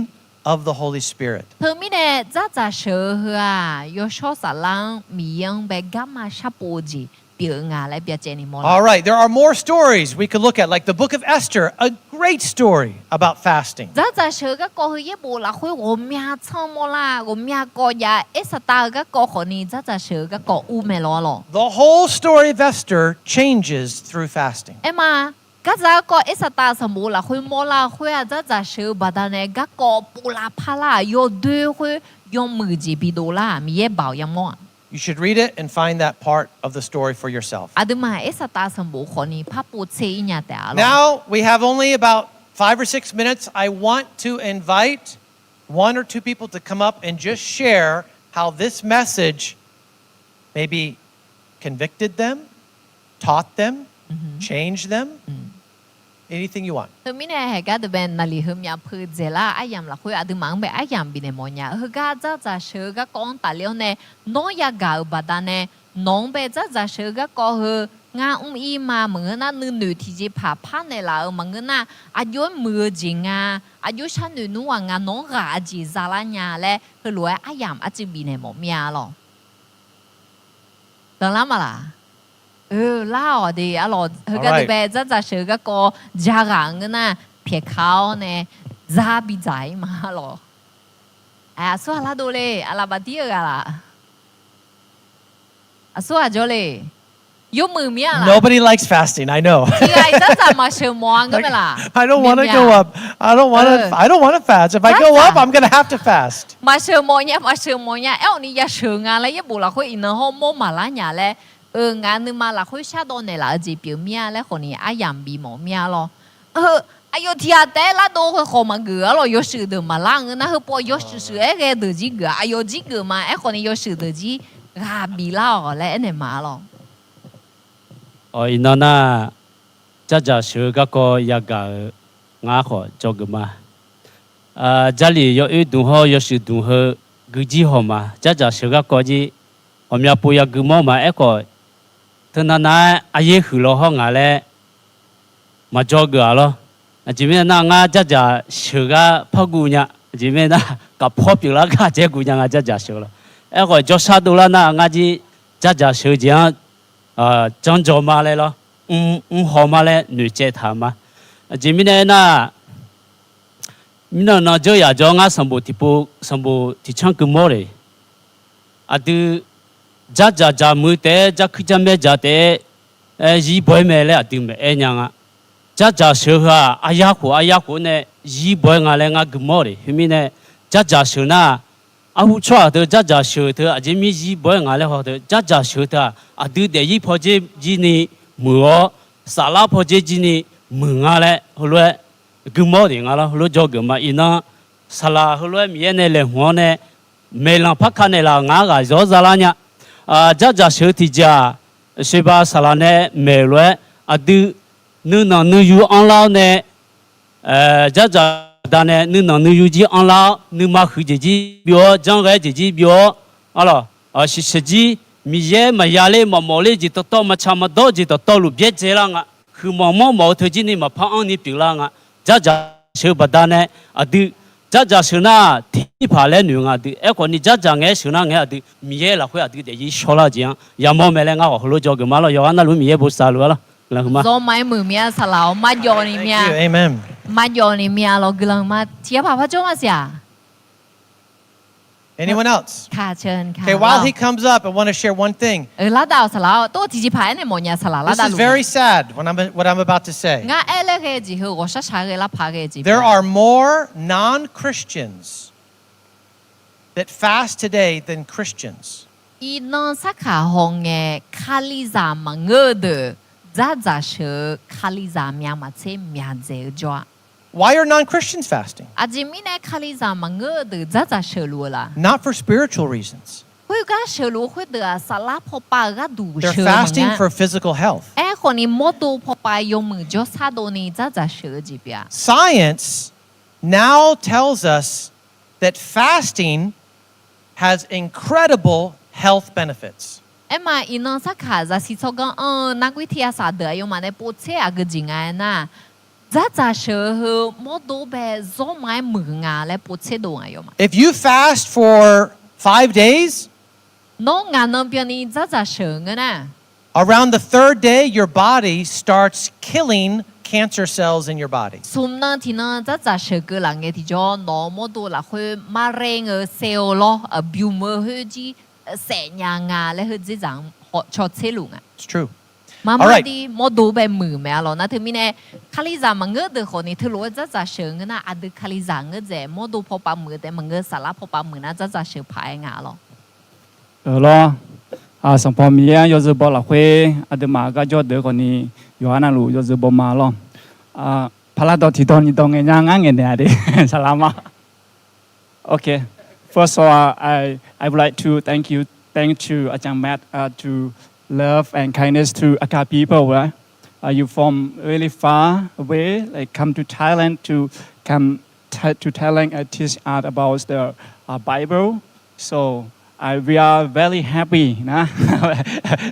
of the Holy Spirit. เธอไม่ได้จะเชื่อเหรอยชอสลังมียังเบกัมมาชาปูจีเปียงอะไรเปียเจนิมอล All right, there are more stories we could look at, like the book of Esther, a great story about fasting. จะเชื่อก็ก็คือยี่บุละคุย我们唱么啦我们个呀เอสตาก็ก็คนนี้จะเชื่อก็ก็อูเมลอล The whole story of Esther changes through fasting. เอ็มาก็จะก็เอสตาสมุละคุยมละคุยจะเชื่อบัดนั้นก็ก็ปุลาพาลาโยดูคุยยงมือจีบิโดละมีเย่บ่าวยังมั่ว You should read it and find that part of the story for yourself. อาดมาเอสตาสมุคนนี้พับปูเชียเนี่ยแต่ Now we have only about 5 or 6 minutes. I want to invite 1 or 2 people to come up and just share how this message maybe convicted them, taught them, changed them. Anything you want. เธอไม่แน่เหก็จะเป็นนาลีหึมยาพืชเจล่าไอ้ยามละคุยอาดมังไปไอ้ยามบินเมอนยาเฮก็จะเชื่อก็กองตาเลี้ยวเนี่ยน้องยากาบัดนั้นเนี่ยน้องไปจะเชื่อก็ก็เฮงาอีมาเหมือนน่ะนึกที่จะผ่าพันในลาวเหมือนน่ะอายุมือจริงอ่ะอายุฉันนึกว่างาน้องกาจีซาลาญาและเฮรวยไอ้ยามอาจจะบินเมอมียหรอตอนนั้นมาล่ะล่าอดีอะหรอเฮก็จะเป็นจะเชื่อก็ก็จารังน่ะเพียเขาเนี่ยซาบิใจมาหรอส่วนละดูเลยอะไรบัดเดียวกันล่ะส่วนจะเลยยกมือเมียล่ะ Nobody likes fasting, I know. ที่ไอ้จะมาเชื่อมองก็ไม่ล่ะ I don't want to go up. I don't want to fast. If I go up, I'm going to have to fast. มาเชื่อมองเนี่ยนี่อย่าเชื่องานแล้วอย่าบุหรี่คุยอินเนอร์ฮอร์โมนมาละเนี่ยแหละงานนึงมาละคุยชาโดนเนี่ยละจีเปียวเมียแล้วคนนี้ไอ้ยามบีหมอเมียหรอไอ้ยที่อาแต่ละโดนเขามาเกลือหรอยศเดิมมาล่างนะเขาปอยศไอ้แกเดือดจีเกลือไอ้ยจีเกลือมาไอ้คนนี้ยศเดือดจีกาบีล่าแล้วเนี่ยมาหรออินนั่นน่ะจะเชื่อก็ก็อยากงาขอจบมาจะลีอยู่ดูเขาอยู่สื่อดูเขากุจิเขามาจะเชื่อก็ก็จีผมอยากพูดอยากกุมมาเอ็กก็ท่านน่ะอายุคือเราห้องอะไรมาจบกันแล้วจีเม่น่ะงาจะเชื่อก็พ่อกูเนี่ยจีเม่น่ะกับพ่อพี่ละก็เจ้ากูเนี่ยจะเชื่อแล้วเอ็กก็จบชาดูแล้วน่ะงาจีจะเชื่อจีจังจอมาเลยล่ะหอมาเลยหนูเจ้าทำมาจีมิเนี่ยน่ะมิน่ะเจ้าอยากจะงาสมบูที่ช่างกุมเลยดูจะมือเตะจะขึ้นจะไม่จะเตะยีบอยไม่เลยดูไม่ยังจะเชื่ออายาคูเนี่ยยีบอยงาเลยงากุมเลยมิเนี่ยจะเชื่อน่ะอาหูชัวเธอจะเชื่อเธออาจจะมียีบอยงาเลยเขาเธอจะเชื่อเธอดูเดี๋ยวยีพอเจจีนี่มือสาลาพอเจจีนี่มืองาเลยเขาเลยกุมเลยงาเลยเขาเลยจอกุมมาอินะสาลาเขาเลยมีเนี่ยเลยหัวเนี่ยเมลังพักขันเนี่ยละงาก็จอสาลาเนี่ยจะเชื่อที่จะใช่ป่ะสาลาเนี่ยเมลัยดูนึกอยู่อันเล่าเนี่ยจะ但呢，你有几安老，你嘛会自己表，将来自己表，好了，是实际，米也嘛压力嘛毛力就到嘛差嘛到就到路别这样啊，去毛头进你嘛怕安你表啦啊，这手不但呢对，这手那提爬来牛啊对，个你这眼手那眼对，米也啦会对的，一说了讲，也毛没来我好了叫个嘛了，要安那路米也不杀路了。做买มือเมียสลาวมาโยนี่เมีย Amen. มาโยนี่เมียเรากำลังมาเทียบพระเจ้ามาเสีย Anyone else? ค่ะเชิญค่ะ Okay, while he comes up, I want to share one thing. ลาดาวสลาวตัวที่จีพายเนี่ยมเนี่ยสลาวลา This ดาว is very sad what I'm about to say. งาเอเลเกจิเหรอชัชชาเกลาพาเกจิ There are more non-Christians that fast today than Christians. อีนอนสักขาหงเงคาลิซามังเกอเดจะเชื่อคาลิซามีมาเช่มีเจจ้า Why are non-Christians fasting? อาจจะมีในคาลิซามังเกอเดจะเชื่อรู้ละ Not for spiritual reasons. คุยก็เชื่อรู้คุยเดือสลับพอปาก็ดู They're เชื่อมั้ง fasting for physical health. คนนี้มดูพอปายมือจอซาโดนี่จะเชื่อจีบยา Science now tells us that fasting has incredible health benefits. มาอินนสักขาจะสิทธิ์กันนักวิทยาศาสตร์เดียวมาในโปรเจกต์ก็จริงไงนะ Zaza sure modo be zo mai munga le potse do ayo ma. If you fast for 5 days, No nga no biani zaza sure na. around the third day, your body starts killing cancer cells in your body. Sumna tina zaza sure ke la nge ti jo no modo la hui ma reng cell lo biume hu ji se nya nga le hu ji zang ho cho che lu nga. It's true. Mama Alright. di modo be mu me lo na tu mine khaliza mange de ho ni tu lo zaza sure na adu khaliza nge je modo pho pa mu de mange sala pho pa mu na zaza sure pai nga lo. 咯，上方面要是包了会，的马个叫得个你有安那路要是包马咯，帕拉多提到你当个伢伢个的，萨拉玛。Okay, first of all, I would like to thank to Sl.Matt to love and kindness to Aka people. Right? You from really far away, like come to Thailand to to Thailand and teach art about the Bible. So. We are very happy นะ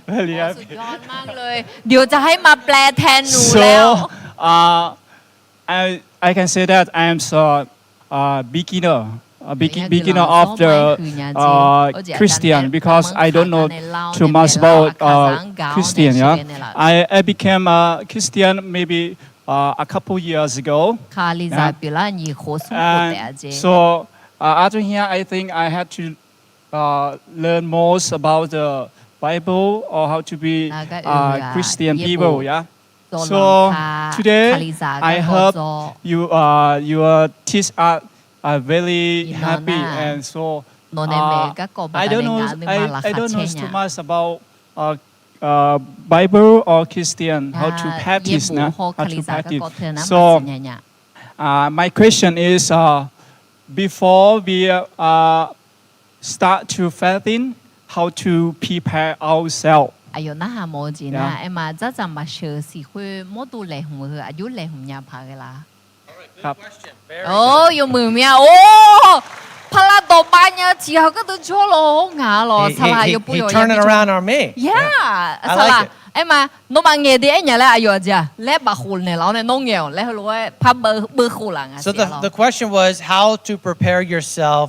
very สุด happy ยอดมากเลย เดี๋ยวจะให้มาแปลแทนหนูแล้ว so I can say that I am so beginner of the Christian because I don't know too much about Christian. Yeah, I became a Christian maybe a couple years ago. คาลิซาปิลานีโคสุโคเตอาเจ So after here, I think I had to learn most about the Bible or how to be Christian people. Yeah. So today I hope you teach art are very happy and so I don't know too much about Bible or Christian how to practice how to practice. So my question is before we start to fasting, how to prepare ourselves. อายุน่าหาโมจีนะไอ้มาจะจำมาเชื่อสิคุยโมดูแลหัวอายุแลหัวยาพาเวลา ครับ โอ้ยมือเมียโอ้พลาดบานเนี่ยจีเขาก็ต้องโชว์โลงาหรอสลายอยู่ปุย He turned it around on me. Yeah, I สลาย like it. ไอ้มาโนบางเงี้ยดีไอ้เนี่ยแหละอายุจ้ะเล็บบาคูลเนี่ยเราเนี่ยน้องเงี้ยแล้วรู้ว่าพับเบอร์คูลังอ่ะ So the question was how to prepare yourself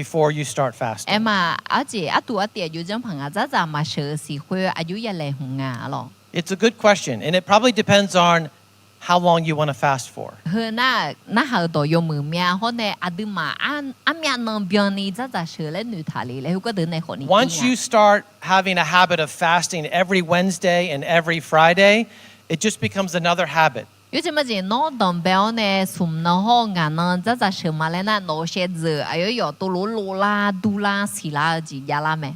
before you start fasting. ไอ้มาอาจีอาตัวเตียอยู่จังพังอาจะมาเชื่อสิคุยอายุยาแลหัวงาหรอ It's a good question, and it probably depends on how long you want to fast for. เฮ้ยน่าหาตัวโยมือเมียเขาเนี่ยอดีมาอันเมียนองเบียนี่จะเชื่อเล่นหนูทาลีเลยก็เดินในคนนี้ Once you start having a habit of fasting every Wednesday and every Friday, it just becomes another habit. 有这么子孬当表呢，从那好眼呢，这什么嘞？那哪些字？哎呦哟，多罗啦、杜啦、西啦字呀啦没？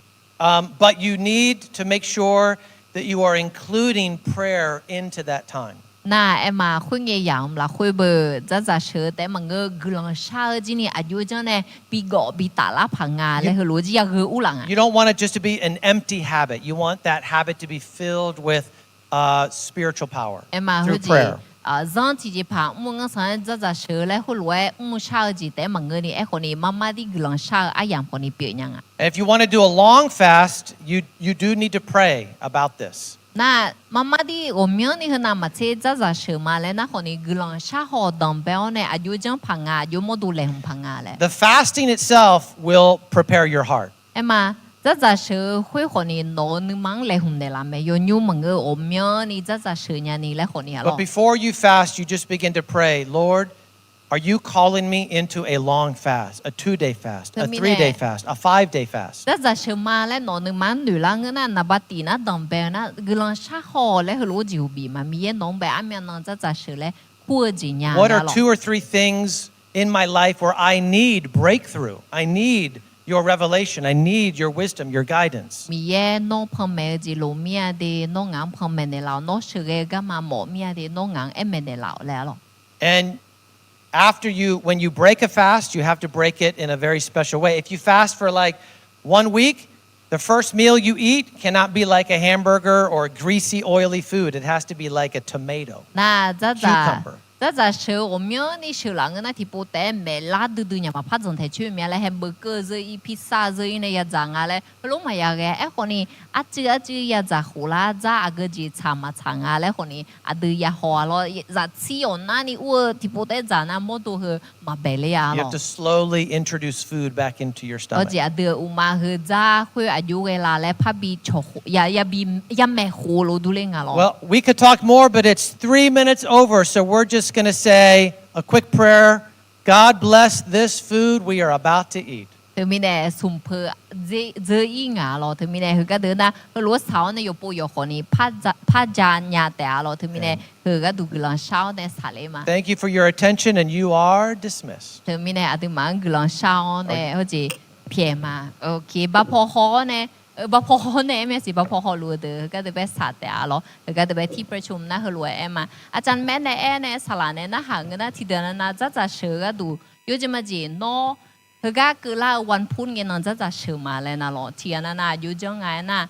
But you need to make sure that you are including prayer into that time. 那哎嘛，会个样啦，会不？这说แต่มัน个กลางชาจีนี่อายุจังเนี่ยปีกอปีตาละพังงาเลยคือรู้จีอยากคืออุลังอ่ะ You don't want it just to be an empty habit. You want that habit to be filled with spiritual power ไอ้มา through prayer. ร้านที่จะพามึงก็สอนจะเชื่อเลยคุณรู้ว่ามึงชาจีแต่มันเงินนี่ไอ้คนนี้มามาที่กลางชาไอ้ยังคนนี้เปลี่ยนยังอ่ะ If you want to do a long fast, you do need to pray about this. น่ะมาที่我们นี่คือนามาเชื่อจะเชื่อมาเลยนะคนนี้กลางชาหอดำเบลเนี่ยอายุจังพังงาอายุโมดูแลของพังงาเลย The fasting itself will prepare your heart. ไอ้มาจะเชื่อคุยคนนี้โน้นมั่งเลยหุ่นเดล่ะไม่ยนยูมังเออ我们นี่จะเชื่อเนี่ยนี่เลยคนนี้หรอ But before you fast, you just begin to pray, Lord, are you calling me into a long fast, a 2-day fast, a 3-day fast, a 5-day fast? จะเชื่อมาแล้วโน้นมันดูแลเงินน่ะนับตีนะดำเบลนะกลางชาหอเลยคือรู้จิวบีมามีเน้องแบบอันเมียน้องจะเชื่อเลยคู่จีเนี่ย What are 2 or 3 things in my life where I need breakthrough? I need your revelation. I need your wisdom, your guidance. มีเย่น้องพ่อแม่จีลูเมียดีน้องงามพ่อแม่ในเราน้องเชื่อก็มาหมอเมียดีน้องงามเอ็มในเราแล้วหรอ And when you break a fast, you have to break it in a very special way. If you fast for like 1 week, the first meal you eat cannot be like a hamburger or greasy, oily food. It has to be like a tomato, น่าจะ cucumber. đó là sợ ôm nhớ đi sợ là người ta thì bố té mẹ lá từ nhà mà phát dần thấy chuyện mẹ lại hamburger rồi pizza rồi này ya rằng à lại lúc mà ya cái con này ăn chứ ya giả khổ lá giả cái gì chăm à lại con này từ ya hoa lo giả chỉ ổn na ni ua thì bố té giả na mua đồ hờ mà bể lấy à You lo have to slowly introduce food back into your ở stomach. chỉ từ mà hờ giả khuya ở chỗ cái là lại phát bị chọc ya mẹ khổ lo đủ lên à lo Well, we could talk more, but it's 3 minutes over, so we're just going to say a quick prayer. God bless this food we are about to eat. thứ mình này sum phơ dễ ý ngà lo thứ mình này hư cái đứa na hư lúa sáu này 有不有可能拍家nhà té lo thứ mình này hư cái đủ cái lần sáu này xả lên mà Thank you for your attention, and you are dismissed. thứ mình này ở từ mà cái lần sáu này hư gì phiền mà ok bà phò họ này bà phò họ này emสิbà phò họ lúa đứa cái đứa bé xả té lo cái đứa béที่ประชุมนะhư lúa em màอาจารย์แม่เนี่ยเนี่ยสลาเนี่ยนะหางนะที่เดือนนะจะเชื่อดู有这么几孬 คือก็คือละวันพุธเงินนอนจะเชื่อมาเลยนะหรอเทียนนะอยู่จังไงนะ